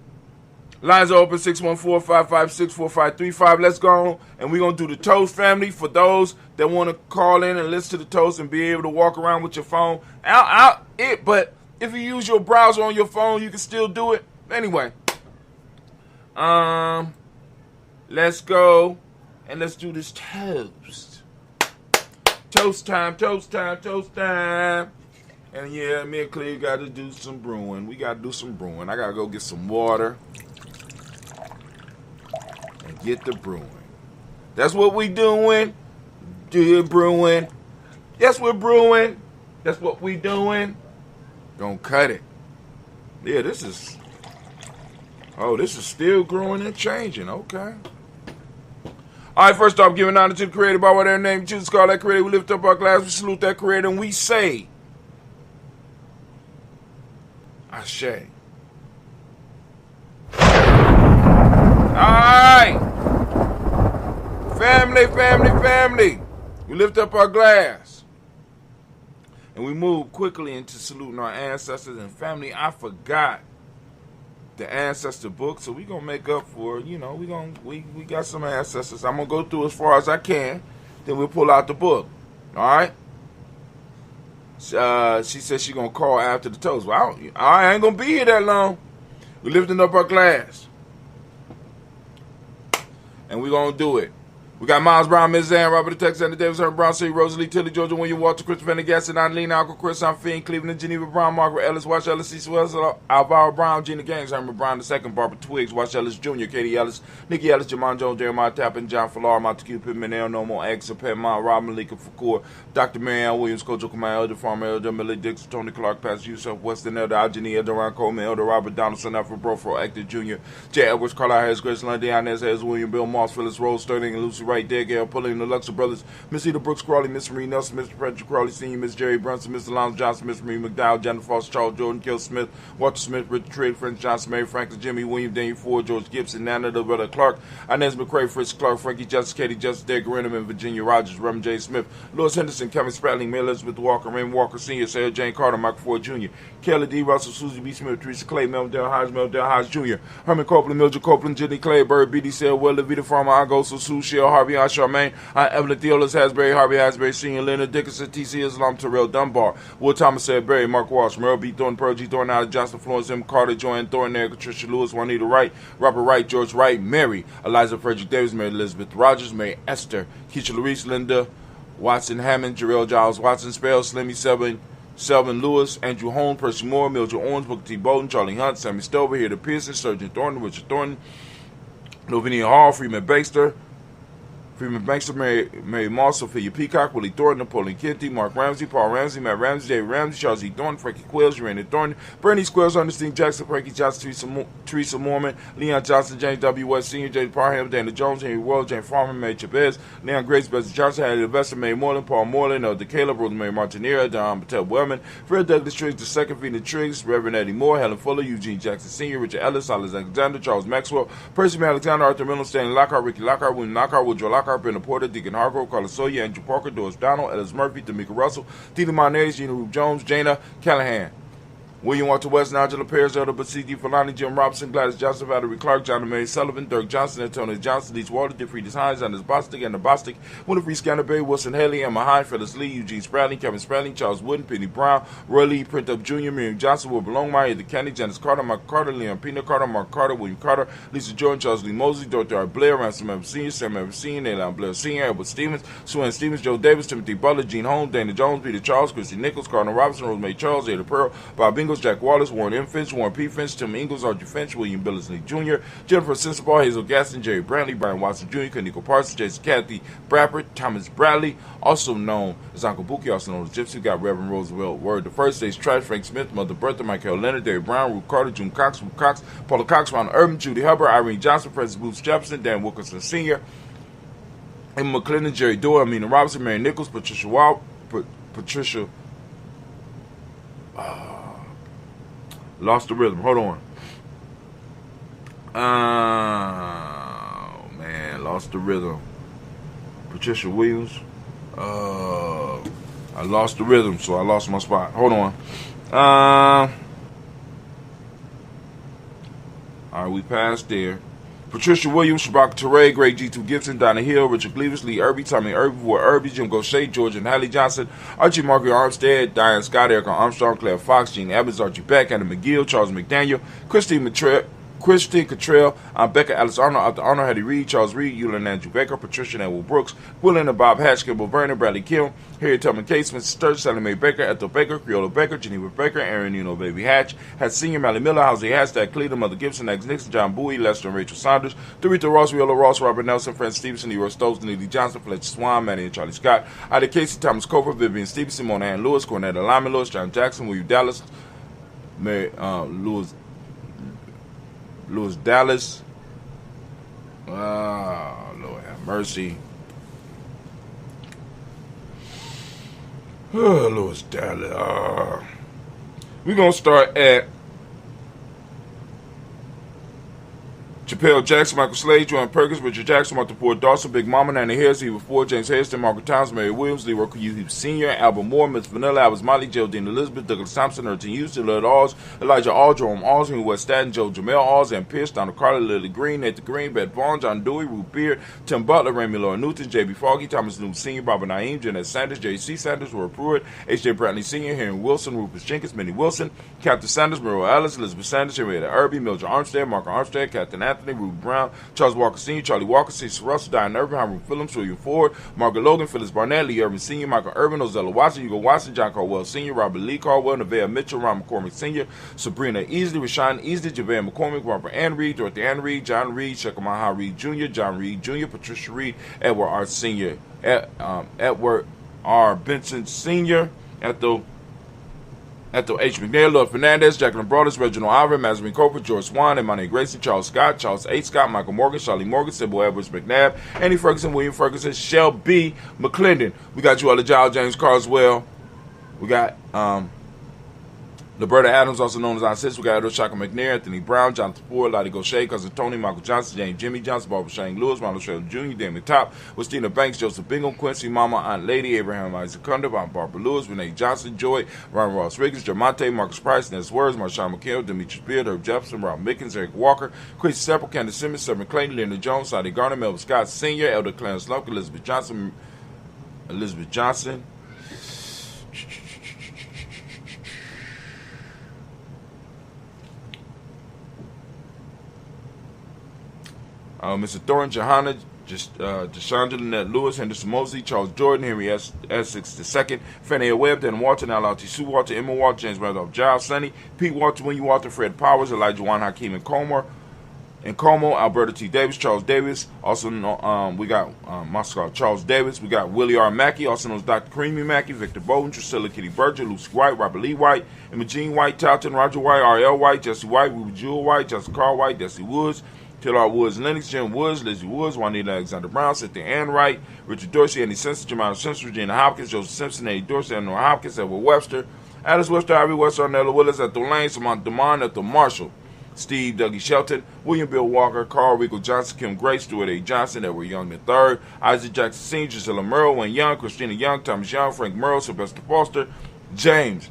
Lines are open, 614-556-4535. Let's go on, and we're going to do the toast, family. For those that want to call in and listen to the toast and be able to walk around with your phone. But if you use your browser on your phone, you can still do it. Anyway, let's go, and let's do this toast. Toast time, toast time, toast time. And yeah, me and Cleve got to do some brewing. We got to do some brewing. I got to go get some water. Get the brewing. That's what we doing. Do your brewing. Yes, we're brewing. That's what we doing. Don't cut it. Yeah, this is still growing and changing. Okay. All right, first off, giving honor to the Creator by whatever name you choose to call that Creator. We lift up our glass, we salute that Creator, and we say, Ashe. Alright. Family. We lift up our glass. And we move quickly into saluting our ancestors. And family, I forgot the ancestor book. So we're going to make up for, you know, we got some ancestors. I'm going to go through as far as I can. Then we'll pull out the book. Alright? She said she's going to call after the toast. Well, I ain't going to be here that long. We're lifting up our glass. And we're going to do it. We got Miles Brown, Ms. Ann, Robert the Texan, Davis, Herb Brown, City, Rosalie, Tilly, Georgia, William, Walter, Christopher, Vennegas, and Adeline, Uncle Chris, I'm Fiend, Cleveland, Geneva Brown, Margaret Ellis, Wash Ellis, C. Swells, Alvaro Brown, Gina Gaines, Herman Brown II, Barbara Twiggs, Wash Ellis Jr., Katie Ellis, Nikki Ellis, Jamon Jones, Jeremiah Tappan, John Fallar, Montague Pittman, El Nomo, Eggs, Pet Mount, Rob Malika Fakur, Dr. Marianne Williams, Coach Okamai, Elder Farmer, Elder Millie Dixon, Tony Clark, Pastor Yusuf, Weston, Elder Algeny, Elder Ron Coleman, Elder Robert Donaldson, Alfred Brofro, Actor Jr., Jay Edwards, Carlisle Harris, Grace London, Inez Harris, William Bill Moss, Phyllis Rose, Sterling, and Lucy Wright, Dead Gale, Pulling, the Luxor Brothers, Miss Eda Brooks Crawley, Miss Marie Nelson, Mr. Frederick Crawley Sr., Miss Jerry Brunson, Mr. Lance Johnson, Miss Marie McDowell, Jennifer Foster, Charles Jordan, Kill Smith, Walter Smith, Richard Trade, French Johnson, Mary Franklin, Jimmy William, Daniel Ford, George Gibson, Nana, the brother Clark, Inez McCrae, Fritz Clark, Frankie Justice, Katie Justice, Derek Renneman, Virginia Rogers, Reverend J. Smith, Louis Henderson, Kevin Spratling, Mary Elizabeth Walker, Raymond Walker Sr., Sarah Jane Carter, Michael Ford Jr., Kelly D. Russell, Susie B. Smith, Teresa Clay, Melvin Hodge Jr., Herman Copeland, Mildred Copeland, Jenny Clay, Bird, B.D. Sale, Will, Levita Farmer, Agoso, Sue, Shell, Harvey, Aunt Charmaine, Aunt Evelyn Theolis, Hasbury, Harvey Hasbury Sr., Leonard Dickinson, T.C. Islam, Terrell Dunbar, Will Thomas said Barry, Mark Walsh, Merle B. Thornton, Pearl G. Thornton, Allen Johnson, Florence M. Carter, Joanne Thornton, Patricia Lewis, Juanita Wright, Robert Wright, George Wright, Mary, Eliza Frederick Davis, Mary Elizabeth Rogers, Mary Esther, Keisha Louise, Linda Watson Hammond, Jarrell Giles Watson, Spell, Slimmy Selvin Lewis, Andrew Holmes, Percy Moore, Mildred Owens, Booker T. Bolden, Charlie Hunt, Sammy Stover, Here to Pearson, Surgeon Thornton, Richard Thornton, Lovinia Hall, Freeman Baxter, Mary Moss, Sophia Peacock, Willie Thornton, Napoleon Kenty, Mark Ramsey, Paul Ramsey, Matt Ramsey, David Ramsey, Charles E. Thornton, Frankie Quills, Urania Thornton, Bernie Squills, Ernestine Jackson, Frankie Johnson, Teresa Mormon, Leon Johnson, James W. West Sr., James Parham, Dana Jones, Henry Wells, James Farmer, Mary Chavez, Leon Grace, Bessie Johnson, Hattie Levester, Mary Moreland, Paul Moreland, Elder Caleb, Rosemary Martinera, Don Patel Wellman, Fred Douglas Triggs II, Vina Triggs, Reverend Eddie Moore, Helen Fuller, Eugene Jackson Sr., Richard Ellis, Alexander, Charles Maxwell, Percy Alexander, Arthur Miller, Stanley Lockhart, Ricky Lockhart, William Lockhart, Woodrow Lockhart, Brenda Porter, Deacon Hargrove, Carlos Sawyer, Andrew Parker, Doris Donald, Ellis Murphy, Tamika Russell, Tina Monez, Gina Rube Jones, Jana Callahan, William Walter West, Nigel Perez, Elder Basiki, Falani, Jim Robinson, Gladys Johnson, Valerie Clark, John Mary Sullivan, Dirk Johnson, Antonio Johnson, Leach Walter, DeFriedis Hines, Anders Bostic, Anna Bostic, Winifred Scanterberry, Wilson Haley, Emma Hine, Phyllis Lee, Eugene Spradling, Kevin Spradling, Charles Wooden, Penny Brown, Roy Lee, Print Up Jr., Miriam Johnson, Wilbur Longmire, Eddie Kennedy, Janice Carter, Michael Carter, Leon Pina Carter, Mark Carter, William Carter, Lisa Jordan, Charles Lee Mosley, Dorothy R. Blair, Ransom Evans Sr., Sam Evans Sr., Nayland Blair Sr., Edward Stevens, Swan Stevens, Joe Davis, Timothy Butler, Gene Holmes, Dana Jones, Peter Charles, Christy Nichols, Cardinal Robinson, Rosemary Charles, Ada Pearl, Bob Ingles, Jack Wallace, Warren M. Finch, Warren P. Finch, Tim Ingles, Archie Finch, William Billingsley Jr., Jennifer Sensabaugh, Hazel Gaston, Jerry Brantley, Brian Watson Jr., Kaniko Parsons, Jason Kathy Bradford, Thomas Bradley, also known as Uncle Buki, also known as Gypsy, got Reverend Roosevelt Word, the First Days Trash, Frank Smith, Mother Bertha, Michael Leonard, David Brown, Ruth Carter, June Cox, Ruth Cox, Paula Cox, Ron Urban, Judy Hubbard, Irene Johnson, President Booth Jefferson, Dan Wilkinson Sr., Emma McClendon, Jerry Doyle, Amina Robinson, Mary Nichols, Patricia lost the rhythm. Hold on. Oh, man. Lost the rhythm. Patricia Williams. I lost the rhythm, so I lost my spot. Hold on. All right, we passed there. Patricia Williams, Shabaka Teray, Greg G2 Gibson, Donna Hill, Richard Cleavis, Lee Irby, Tommy Irby, Ward Irby, Jim Gaucher, George and Hallie Johnson, Archie Margaret Armstead, Diane Scott, Erica Armstrong, Claire Fox, Gene Evans, Archie Beck, Anna McGill, Charles McDaniel, Christine Cottrell, Becca Alice Arnold, Arthur Arnold, Hattie Reed, Charles Reed, Eulin Andrew Baker, Patricia and Will Brooks, William and Bob Hatch, Kimball Vernon, Bradley Kim, Harriet Tubman Casement, Sturge, Sally Mae Baker, Ethel Baker, Creola Baker, Geneva Baker, Aaron Baby Hatch, Hat Senior, Mally Miller, Housie Hashtag, Cleveland, Mother Gibson, X Nixon, John Bowie, Lester and Rachel Saunders, Dorita Ross, Viola Ross, Robert Nelson, Francis Stevenson, Leroy Stokes, Neely Johnson, Fletcher Swan, Manny and Charlie Scott, Ida Casey, Thomas Cofer, Vivian Stevenson, Mona Ann Lewis, Cornetta Lyman Lewis, John Jackson, William Dallas, Mary, Louis Dallas. Oh, Lord have mercy. Oh, Louis Dallas. We're going to start at Chappelle Jackson, Michael Slade, Joanne Perkins, Richard Jackson, Martha Ford Dawson, Big Mama, Nanny Harris, Eva Ford, James Hairston, Margaret Towns, Mary Williams, Leroy Hughes Sr., Albert Moore, Miss Vanilla, Alice Molly, Geraldine Elizabeth, Douglas Thompson, Erton Houston, Lloyd Alls, Elijah All, Jerome Alls, Henry West Staten, Joe Jamel Alls, and Pierce, Donald Carter, Lily Green, Nathan Green, Beth Vaughn, John Dewey, Ruth Beard, Tim Butler, Remy Laura Newton, J.B. Foggy, Thomas Newton Sr., Barbara Naeem, Jeanette Sanders, J.C. Sanders, Roy Pruitt, H.J. Brantley Sr., Henry Wilson, Rufus Jenkins, Minnie Wilson, Captain Sanders, Merle Ellis, Elizabeth Sanders, Henrietta Irby, Mildred Armstead, Mark Armstead, Captain Anthony, Anthony, Ruth Brown, Charles Walker Sr., Charlie Walker, Cecil Russell, Diane Irvin, Hiram Phillips, William Ford, Margaret Logan, Phyllis Barnett, Lee Irvin Sr., Michael Irvin, Ozella Watson, Hugo Watson, John Caldwell Sr., Robert Lee Caldwell, Nevaeh Mitchell, Ron McCormick Sr., Sabrina Easley, Rashawn Easley, JaVale McCormick, Robert Ann Reed, Dorothy Ann Reed, John Reed, Shekamaha Reed Jr., John Reed Jr., Patricia Reed, Edward R. Sr., Edward R. Benson Sr., Ethel H. McNair, Lord Fernandez, Jacqueline Broadus, Reginald Iver, Mazarine Cooper, George Swan, Imani Gracie, Charles Scott, Charles H. Scott, Michael Morgan, Charlie Morgan, Sybil Edwards McNabb, Andy Ferguson, William Ferguson, Shell B. McClendon. We got you all the Giles James Carswell. We got Liberta Adams, also known as our sister. We got Edo Shaka McNair, Anthony Brown, Jonathan Ford, Lottie Gaucher, Cousin Tony, Michael Johnson, James Jimmy Johnson, Barbara Shane Lewis, Ronald Shell Jr., Damon Top, Christina Banks, Joseph Bingham, Quincy Mama, Aunt Lady, Abraham Isaac Cunder, Barbara Lewis, Renee Johnson, Joy, Ron Ross Riggins, Jamonte, Marcus Price, Ness Words, Marshawn McHale, Demetrius Beard, Herb Jefferson, Rob Mickens, Eric Walker, Quincy Seppel, Candace Simmons, Sermon Clayton, Leonard Jones, Sadie Garner, Melvin Scott Sr., Elder Clarence Lunk, Elizabeth Johnson, Mr. Thorin, Johanna, Deshandra Lynette Lewis, Henderson Mosley, Charles Jordan, Henry Essex II, Fannie Webb, Dan Walton, L.R.T. Sue Walter, Emma Walter, James Randolph Giles, Sonny, Pete Walter, William Walter, Fred Powers, Elijah Juan Hakeem and Como, Alberta T. Davis, Charles Davis, also we got Moscow Charles Davis, we got Willie R. Mackey, also known as Dr. Creamy Mackey, Victor Bowden, Drusilla Kitty Berger, Lucy White, Robert Lee White, Imogene White, Talton, Roger White, R.L. White, Jesse White, Ruby Jewel White, Justin Carl White, Desi Woods, Taylor Woods, Lennox, Jim Woods, Lizzie Woods, Juanita Alexander Brown, Cynthia Ann Wright, Richard Dorsey, Andy Simpson, Jamal Simpson, Regina Hopkins, Joseph Simpson, Eddie Dorsey, Eleanor Hopkins, Edward Webster, Alice Webster, Ivy Webster, Arnella Willis, Ethel Lane, Samantha Demond, Ethel Marshall, Steve Dougie Shelton, William Bill Walker, Carl Rico Johnson, Kim Gray, Stuart A. Johnson, Edward Young III, Isaac Jackson Sr., Gisela Merle, Wayne Young, Christina Young, Thomas Young, Frank Merle, Sylvester Foster, James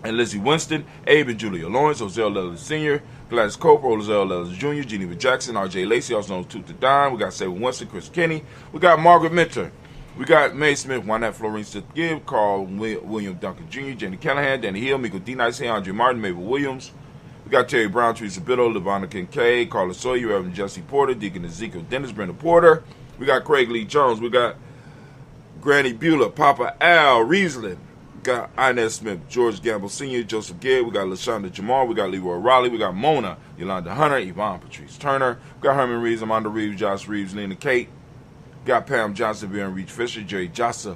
and Lizzie Winston, Abe and Julia Lawrence, Ozell Lellis Sr., Gladys Cope, Ozell Lellis Jr., Geneva Jackson, R.J. Lacey, also known as Toot the Dime. We got Saban Winston, Chris Kenny. We got Margaret Minter. We got Mae Smith, Juanette Florine Sith Gibb, Carl William Duncan Jr., Jenny Callahan, Danny Hill, Miko D. Nice, Andre Martin, Mabel Williams. We got Terry Brown, Teresa Biddle, Levana Kincaid, Carla Sawyer, Reverend Jesse Porter, Deacon Ezekiel Dennis, Brenda Porter. We got Craig Lee Jones. We got Granny Beulah, Papa Al Riesling. We got Inez Smith, George Gamble Sr., Joseph Gibb. We got LaShonda Jamal. We got Leroy Raleigh. We got Mona, Yolanda Hunter, Yvonne Patrice Turner. We got Herman Reeves, Amanda Reeves, Josh Reeves, Lena Kate. We got Pam Johnson, Baron Reach Fisher, Jerry Jassa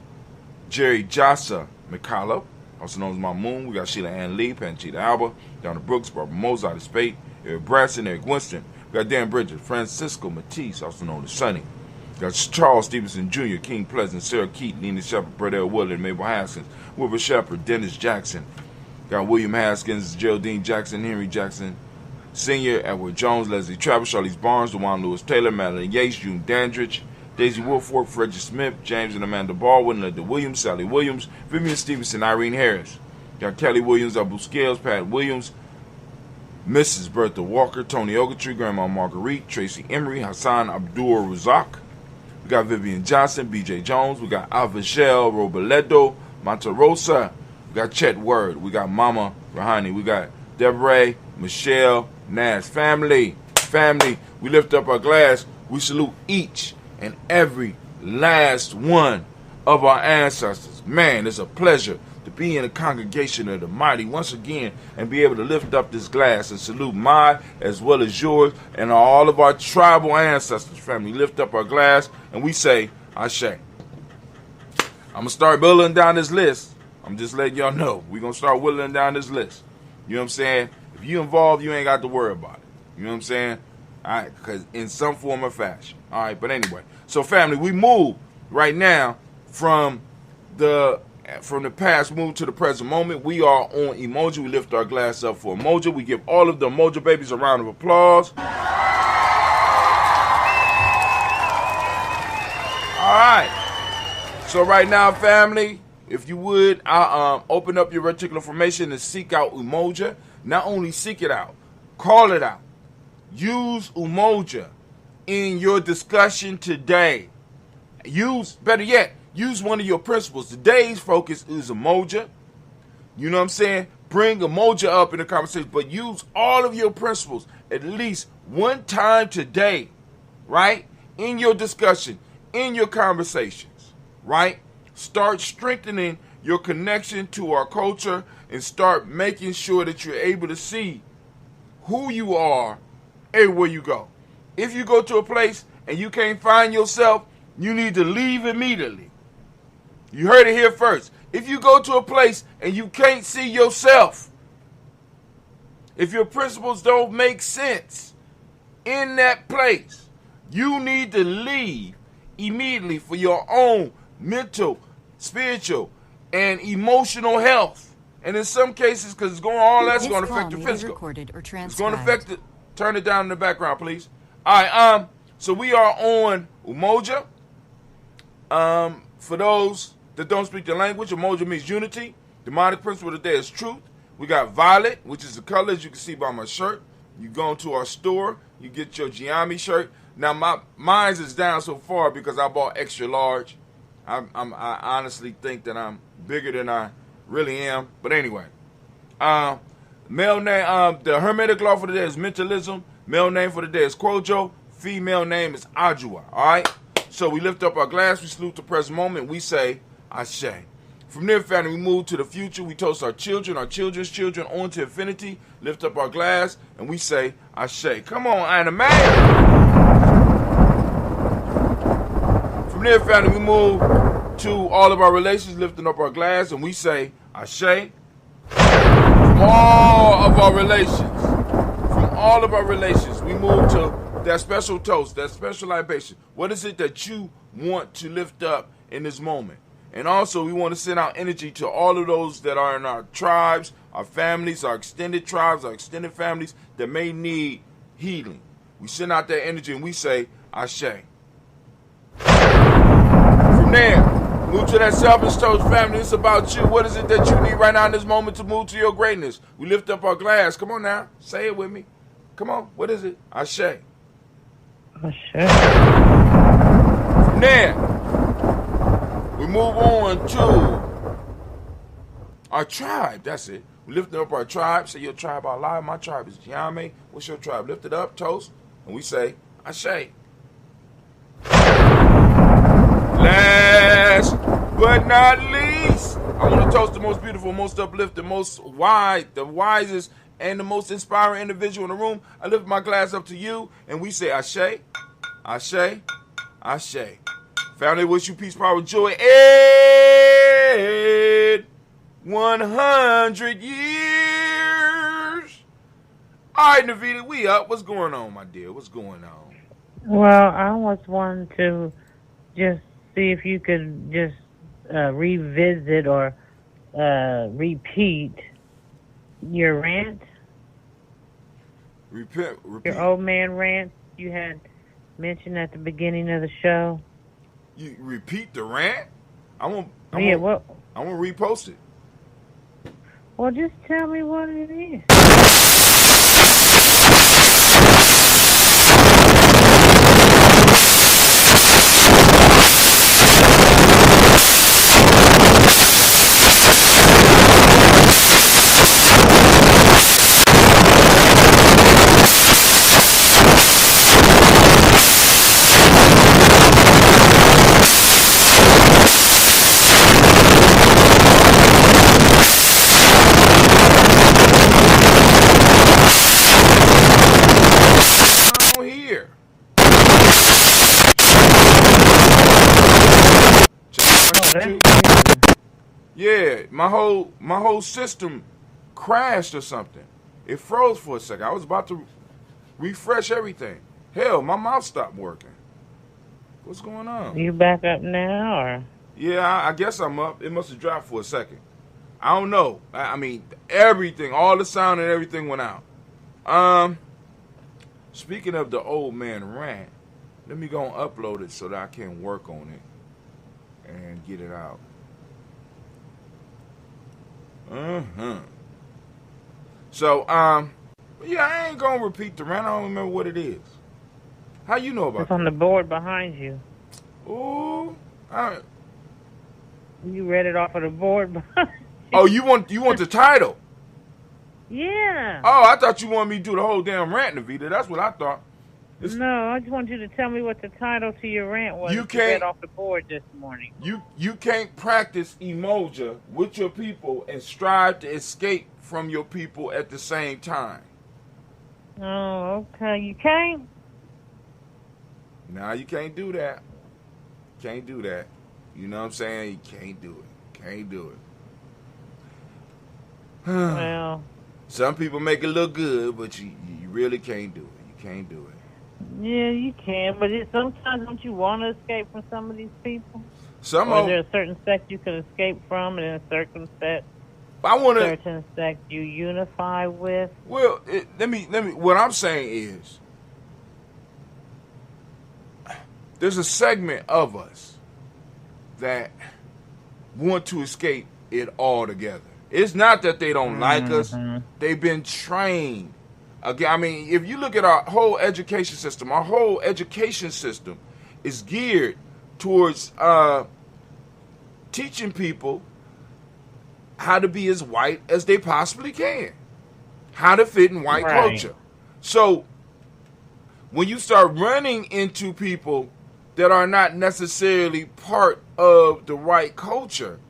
McCullough, also known as My Moon. We got Sheila Ann Lee, Panchita Alba, Donna Brooks, Barbara Mozart, Spate, Eric Branson, Eric Winston. We got Dan Bridges, Francisco Matisse, also known as Sonny. We got Charles Stevenson Jr., King Pleasant, Sarah Keaton, Nina Shepard, Bradell Woodland, Mabel Haskins, Wilbur Shepard, Dennis Jackson. We got William Haskins, Geraldine Jackson, Henry Jackson Sr., Edward Jones, Leslie Travis, Charlize Barnes, DeJuan Lewis Taylor, Madeline Yates, June Dandridge, Daisy Wolfork, Frederick Smith, James and Amanda Baldwin, Linda Williams, Sally Williams, Vivian Stevenson, Irene Harris. Got Kelly Williams, Abu Scales, Pat Williams, Mrs. Bertha Walker, Tony Ogletree, Grandma Marguerite, Tracy Emery, Hassan Abdul Razak. We got Vivian Johnson, B.J. Jones. We got Alvashel Robledo, Monterosa. We got Chet Word. We got Mama Rahani. We got Deborah, Michelle, Nash. Family. We lift up our glass. We salute each and every last one of our ancestors. Man, it's a pleasure to be in a congregation of the mighty once again and be able to lift up this glass and salute mine as well as yours and all of our tribal ancestors. Family, lift up our glass and we say, Ashe. I'm going to start whittling down this list. I'm just letting y'all know. We're going to start whittling down this list. You know what I'm saying? If you involved, you ain't got to worry about it. You know what I'm saying? All right, because in some form or fashion. All right, but anyway. So, family, we move right now from the past, move to the present moment. We are on Umoja. We lift our glass up for Umoja. We give all of the Umoja babies a round of applause. All right. So right now, family, if you would, I'll open up your reticular formation and seek out Umoja. Not only seek it out, call it out. Use Umoja in your discussion today. Better yet, use one of your principles. Today's focus is Umoja. You know what I'm saying? bring Umoja up in the conversation, but use all of your principles at least one time today, right? In your discussion, in your conversations, right? Start strengthening your connection to our culture and start making sure that you're able to see who you are everywhere you go. If you go to a place and you can't find yourself, you need to leave immediately. You heard it here first. If you go to a place and you can't see yourself, if your principles don't make sense in that place, you need to leave immediately for your own mental, spiritual, and emotional health. And in some cases, because it's going all that's going to affect your physical. It's going to affect it. Turn it down in the background, please. All right. So we are on Umoja. For those that don't speak the language, Umoja means unity. Demonic principle of the day is truth. We got violet, which is the color, as you can see by my shirt. You go into our store, you get your Giami shirt. Now, mine's is down so far because I bought extra large. I honestly think that I'm bigger than I really am. But anyway, male name, the Hermetic law for the day is mentalism. Male name for the day is Kojo. Female name is Ajua. All right? So we lift up our glass, we salute the present moment, we say, Ashe. From there, family, we move to the future. We toast our children, our children's children, on to infinity. Lift up our glass, and we say, Ashe. Come on, anime. From there, family, we move to all of our relations, lifting up our glass, and we say, Ashe. From all of our relations, we move to that special toast, that special libation. What is it that you want to lift up in this moment? And also, we want to send out energy to all of those that are in our tribes, our families, our extended tribes, our extended families that may need healing. We send out that energy and we say, Ashe. From there, move to that selfish toast, family. It's about you. What is it that you need right now in this moment to move to your greatness? We lift up our glass. Come on now. Say it with me. Come on. What is it? Ashe. Ashe. From there, we move on to our tribe. That's it. We lift up our tribe. Say your tribe out loud. My tribe is Giame. What's your tribe? Lift it up, toast, and we say, Ashe. Last but not least, I want to toast the most beautiful, most uplifting, most wise, the wisest, and the most inspiring individual in the room. I lift my glass up to you, and we say, Ashe, Ashe, Ashe. Family, wish you peace, power, joy, and 100 years. All right, Navita, we up. What's going on, my dear? What's going on? Well, I was wanting to just see if you could just revisit or repeat your rant. Repeat. Your old man rant you had mentioned at the beginning of the show. You repeat the rant? I want to repost it. Well, just tell me what it is. Yeah, my whole system crashed or something. It froze for a second. I was about to refresh everything. Hell, my mouth stopped working. What's going on? You back up now, or? Yeah, I guess I'm up. It must have dropped for a second. I don't know. I mean, everything, all the sound and everything went out. Speaking of the old man rant, let me go and upload it so that I can work on it and get it out. So, yeah, I ain't gonna repeat the rant. I don't remember what it is. How you know about it? It's on the board behind you. Ooh, You read it off of the board behind you. Oh, you want the title? Yeah. Oh, I thought you wanted me to do the whole damn rant, Navita. That's what I thought. No, I just want you to tell me what the title to your rant was. You that you read can't- off the board this morning. You can't practice Umoja with your people and strive to escape from your people at the same time. Oh, okay. You can't? Nah, you can't do that. Can't do that. You know what I'm saying? You can't do it. Can't do it. Well, Some people make it look good, but you really can't do it. You can't do it. yeah, you can, but sometimes don't you want to escape from some of these people? Some Or is of there a certain sect you can escape from, and then a certain sect you unify with? Well, let me. What I'm saying is, there's a segment of us that want to escape it altogether. It's not that they don't like us. They've been trained. Again, I mean, if you look at our whole education system is geared towards teaching people how to be as white as they possibly can, how to fit in white culture. So when you start running into people that are not necessarily part of the white culture,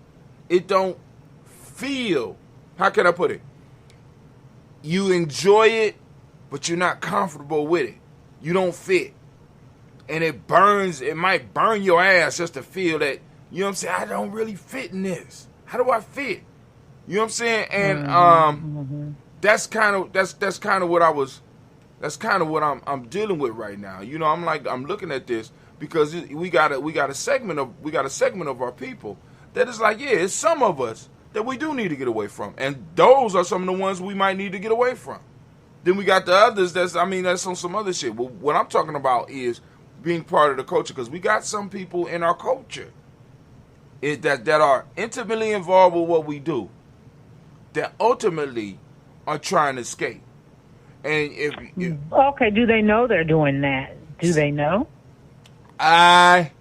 it don't feel, how can I put it? You enjoy it, but you're not comfortable with it. You don't fit. And it might burn your ass just to feel that, you know what I'm saying, I don't really fit in this. How do I fit? You know what I'm saying? And that's kind of what I'm dealing with right now. You know, I'm looking at this because we got a segment of our people that is like, yeah, it's some of us that we do need to get away from. And those are some of the ones we might need to get away from. Then we got the others that's on some other shit. Well, what I'm talking about is being part of the culture, because we got some people in our culture that are intimately involved with what we do, that ultimately are trying to escape. And okay, do they know they're doing that? Do they know? I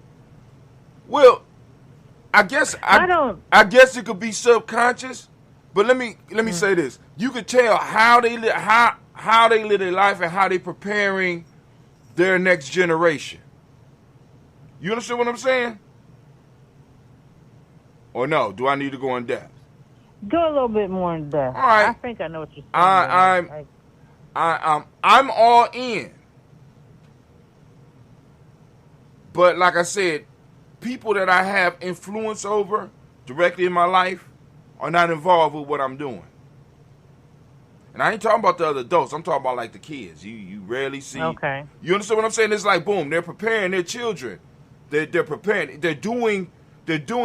guess it could be subconscious, but let me say this: you could tell how they live their life and how they preparing their next generation. You understand what I'm saying? Or no? Do I need to go in depth? Go a little bit more in depth. All right. I think I know what you're saying. I'm all in. But like I said, people that I have influence over directly in my life are not involved with what I'm doing. And I ain't talking about the other adults. I'm talking about like the kids. You rarely see. Okay. You understand what I'm saying? It's like, boom, they're preparing their children. They're preparing. They're doing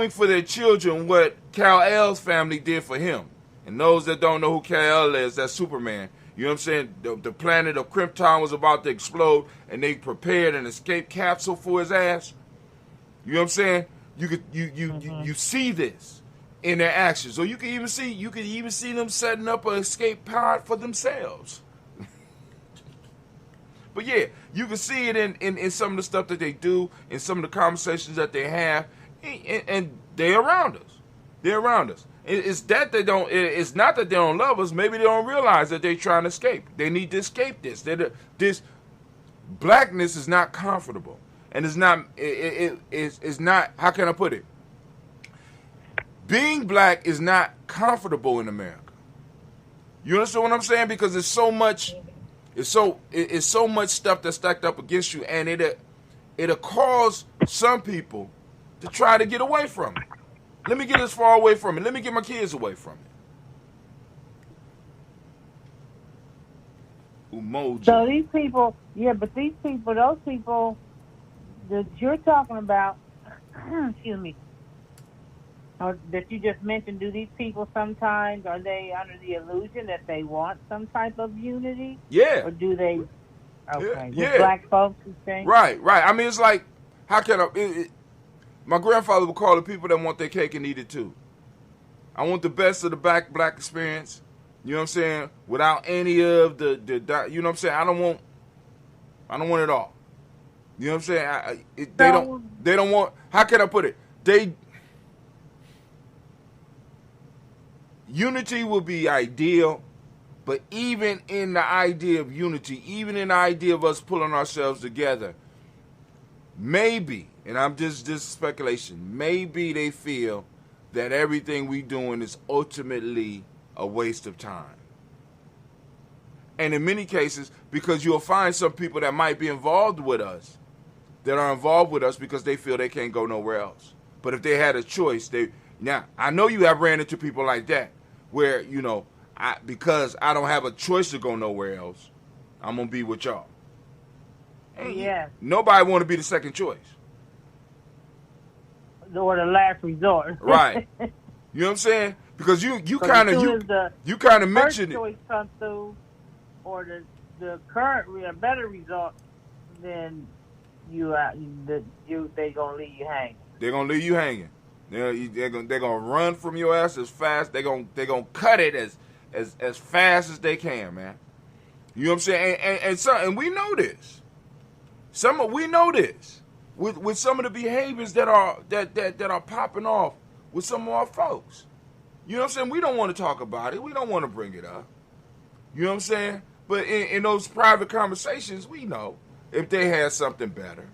for their children what Kal-El's family did for him. And those that don't know who Kal-El is, that's Superman. You know what I'm saying? The planet of Krypton was about to explode, and they prepared an escape capsule for his ass. You know what I'm saying? You see this in their actions, or you can even see them setting up an escape pod for themselves. But yeah, you can see it in some of the stuff that they do, in some of the conversations that they have, and they're around us. They're around us. It's not that they don't love us. Maybe they don't realize that they're trying to escape. They need to escape this. This blackness is not comfortable, and it's not. It's not. How can I put it? Being black is not comfortable in America. You understand what I'm saying? Because it's so much. It's so much stuff that's stacked up against you, and it'll cause some people to try to get away from it. Let me get as far away from it. Let me get my kids away from it. Umoja. So these people, those people that you're talking about, excuse me, or that you just mentioned, do these people sometimes, are they under the illusion that they want some type of unity? Yeah. Or do they, okay, yeah. With black folks, you think? Right. I mean, it's like, how can I, my grandfather would call the people that want their cake and eat it too. I want the best of the black experience, you know what I'm saying, without any of the you know what I'm saying, I don't want it all. You know what I'm saying? They don't want, how can I put it? Unity would be ideal, But even in the idea of unity, even in the idea of us pulling ourselves together, maybe, and I'm just speculation, maybe they feel that everything we doing is ultimately a waste of time. And in many cases, because you'll find some people that might be involved with us, that are involved with us because they feel they can't go nowhere else. But if they had a choice, now, I know you have ran into people like that, where, because I don't have a choice to go nowhere else, I'm going to be with y'all. Yeah. Nobody want to be the second choice. Or the last resort. Right. You know what I'm saying? Because you kind of mentioned it. Choice comes through, or the current better result, then they gonna leave you hanging. They're gonna leave you hanging. They're gonna run from your ass as fast. They're gonna cut it as fast as they can, man. You know what I'm saying? And we know this. We know this with some of the behaviors that are popping off with some of our folks. You know what I'm saying? We don't want to talk about it. We don't want to bring it up. You know what I'm saying? But in those private conversations, we know if they had something better,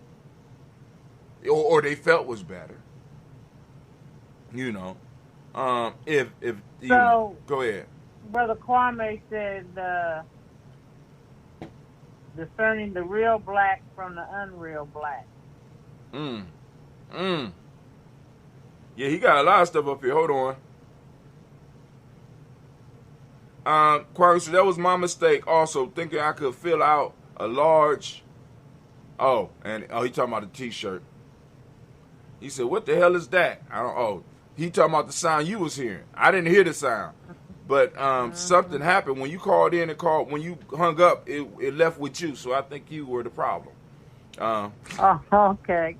or they felt was better. Go ahead. Brother Kwame said, discerning the real black from the unreal black. Yeah, he got a lot of stuff up here. Hold on. Kwame said, that was my mistake also, thinking I could fill out a large... he talking about the t-shirt. He said, what the hell is that? He talking about the sound you was hearing. I didn't hear the sound. But something happened when you called in when you hung up, it left with you. So I think you were the problem. Okay.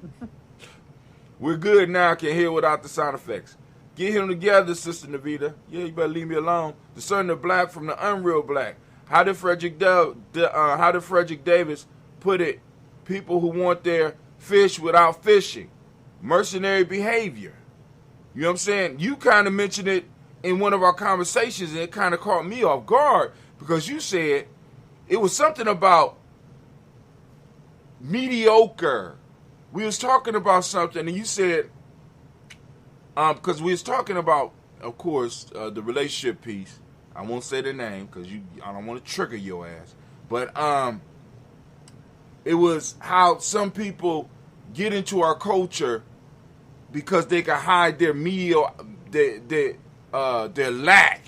We're good now. Can hear without the sound effects. Get him together, Sister Navita. Yeah, you better leave me alone. Discern the black from the unreal black. How did Frederick Davis put it? People who want their fish without fishing. Mercenary behavior. You know what I'm saying? You kind of mentioned it in one of our conversations, and it kind of caught me off guard because you said it was something about mediocre. We was talking about something, and you said, because we was talking about, of course, the relationship piece. I won't say the name because I don't want to trigger your ass. But it was how some people get into our culture because they can hide their their lack.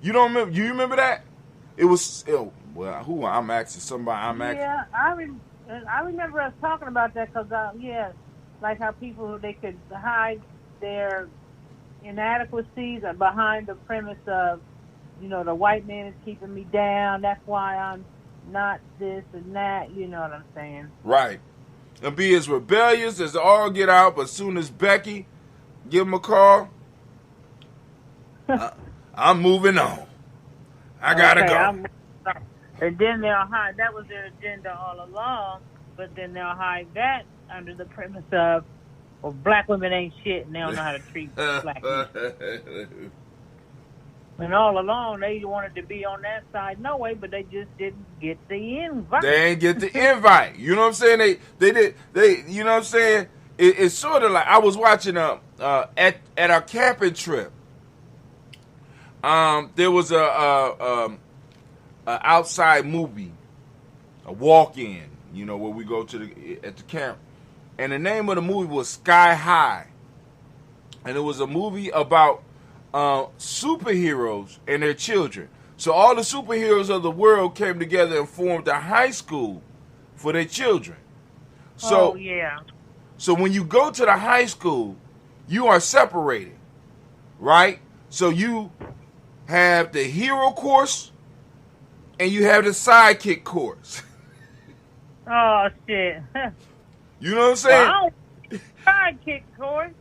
You don't remember? You remember that? It was who I'm asking somebody. Yeah, I remember us talking about that because like how people they could hide their inadequacies behind the premise of, the white man is keeping me down. That's why I'm not this and that. You know what I'm saying? Right. And be as rebellious as all get out, but as soon as Becky give him a call, I'm moving on. I gotta go. And then they'll hide. That was their agenda all along. But then they'll hide that under the premise of, well, black women ain't shit and they don't know how to treat black men. And all along, they wanted to be on that side no way, but they just didn't get the invite. They ain't get the invite. You know what I'm saying? They you know what I'm saying? It's sort of like, I was watching at our camping trip. There was a outside movie, a walk-in, where we go at the camp. And the name of the movie was Sky High. And it was a movie about superheroes and their children. So all the superheroes of the world came together and formed a high school for their children. So, So when you go to the high school, you are separated, right? So you have the hero course and you have the sidekick course. Oh, shit. You know what I'm saying? Wow. Sidekick course.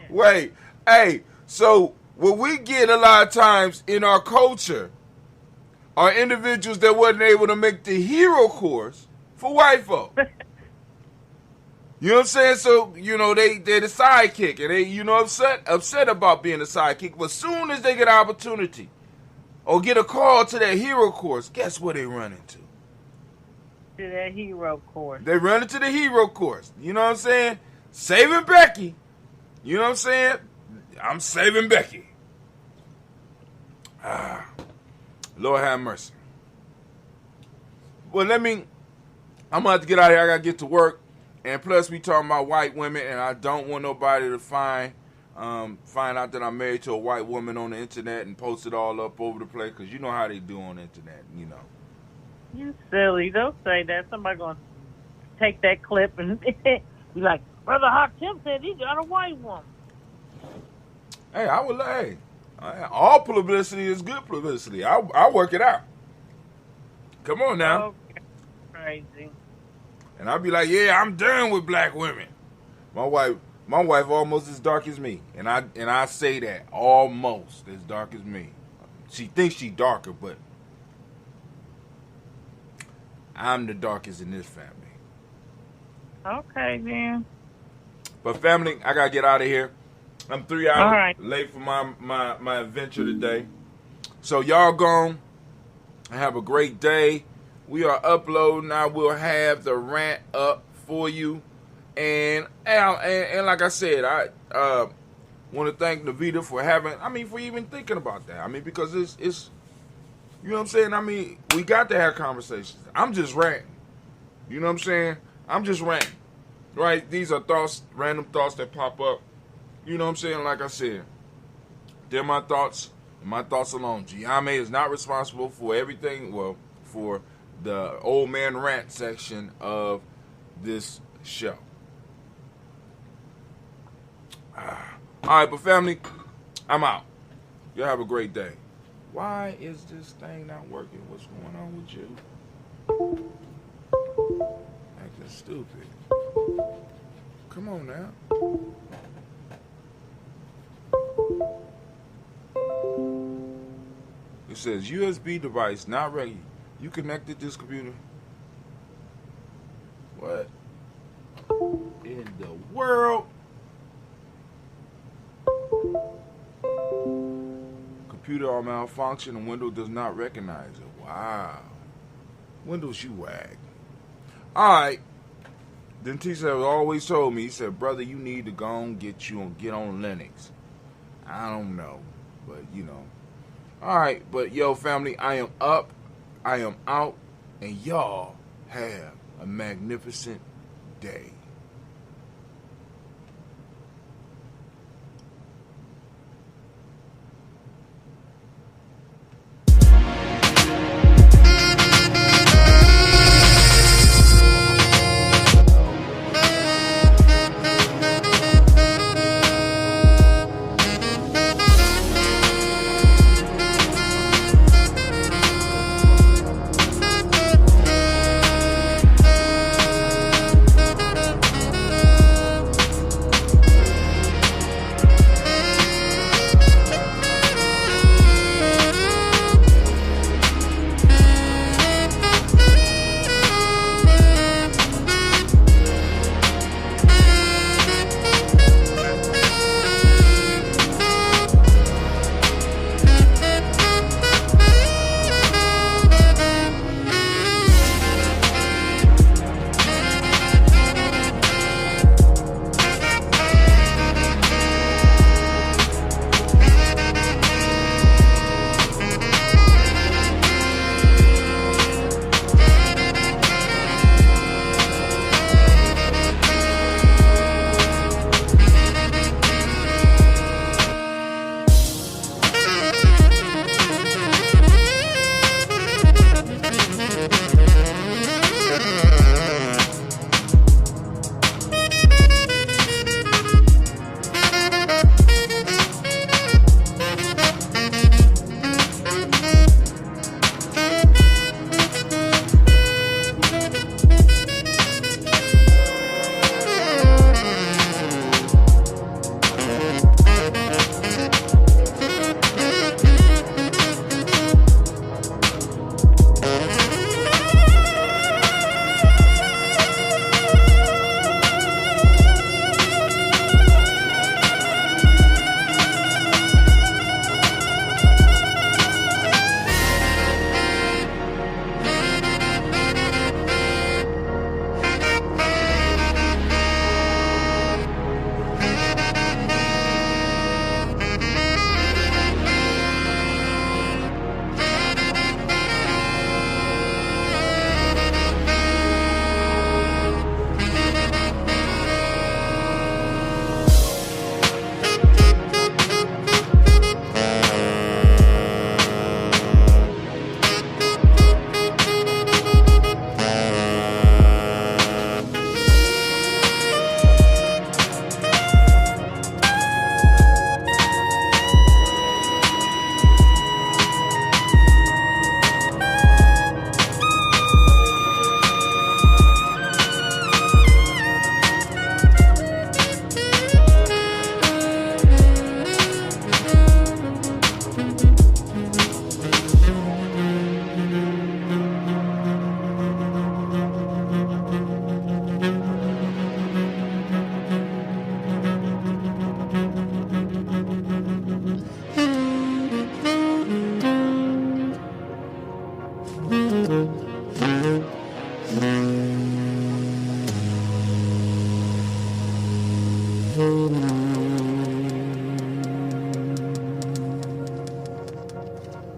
Wait, hey, so what we get a lot of times in our culture are individuals that wasn't able to make the hero course for white folk. You know what I'm saying? So, they're the sidekick, and they, upset about being a sidekick. But as soon as they get an opportunity, or get a call to that hero course, guess where they run into? To that hero course. They run into the hero course. You know what I'm saying? Saving Becky. You know what I'm saying? I'm saving Becky. Lord have mercy. Well, I'm going to have to get out of here. I got to get to work. And plus, we talking about white women, and I don't want nobody to find out that I'm married to a white woman on the internet and post it all up over the place, because you know how they do on the internet, you know. You silly. Don't say that. Somebody going to take that clip and be like, Brother Hakim said he got a white woman. Hey, all publicity is good publicity. I'll work it out. Come on now. Okay. Crazy. And I'll be like, yeah, I'm done with black women. My wife almost as dark as me. And I say that, almost as dark as me. She thinks she's darker, but I'm the darkest in this family. Okay, then. But family, I gotta get out of here. I'm 3 hours right. late for my adventure today. So y'all gone. Have a great day. We are uploading. I will have the rant up for you. And like I said, I want to thank Navita for for even thinking about that. Because it's you know what I'm saying? We got to have conversations. I'm just ranting. You know what I'm saying? I'm just ranting. Right? These are thoughts, random thoughts that pop up. You know what I'm saying? Like I said, they're my thoughts, and my thoughts alone. Giame is not responsible for everything, for the old man rant section of this show. All right, but family, I'm out. Y'all have a great day. Why is this thing not working? What's going on with you? Acting stupid. Come on now. It says USB device not ready. You connected this computer. What in the world? Computer all malfunction and Windows does not recognize it. Wow. Windows, you wag. Alright. Then T-Said always told me, he said, brother, you need to go and get on Linux. I don't know. But, you know. Alright, but yo, family, I am up. I am out. And y'all have a magnificent day.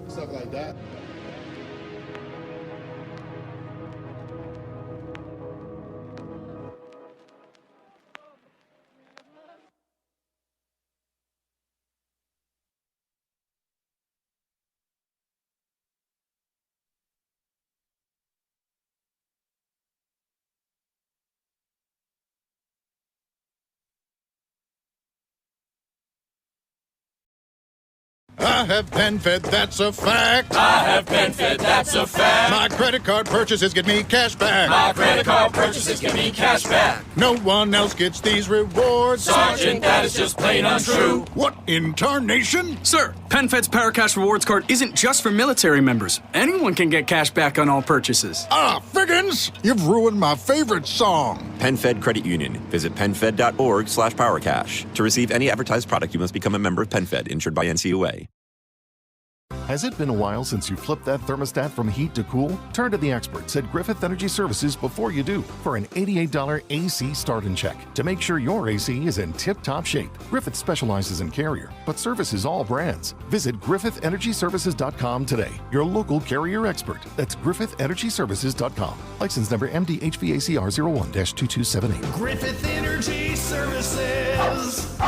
Stuff like that. I have PenFed, that's a fact. I have PenFed, that's a fact. My credit card purchases get me cash back. My credit card purchases give me cash back. No one else gets these rewards. Sergeant, that is just plain untrue. What in tarnation? Sir, PenFed's Paracash Rewards Card isn't just for military members. Anyone can get cash back on all purchases. Ah, Figgins! You've ruined my favorite song. PenFed Credit Union. Visit penfed.org/powercash. To receive any advertised product, you must become a member of PenFed, insured by NCUA. Has it been a while since you flipped that thermostat from heat to cool? Turn to the experts at Griffith Energy Services before you do for an $88 AC start and check to make sure your AC is in tip-top shape. Griffith specializes in Carrier, but services all brands. Visit GriffithEnergyServices.com today. Your local Carrier expert. That's GriffithEnergyServices.com. License number MD HVACR 01-2278. Griffith Energy Services.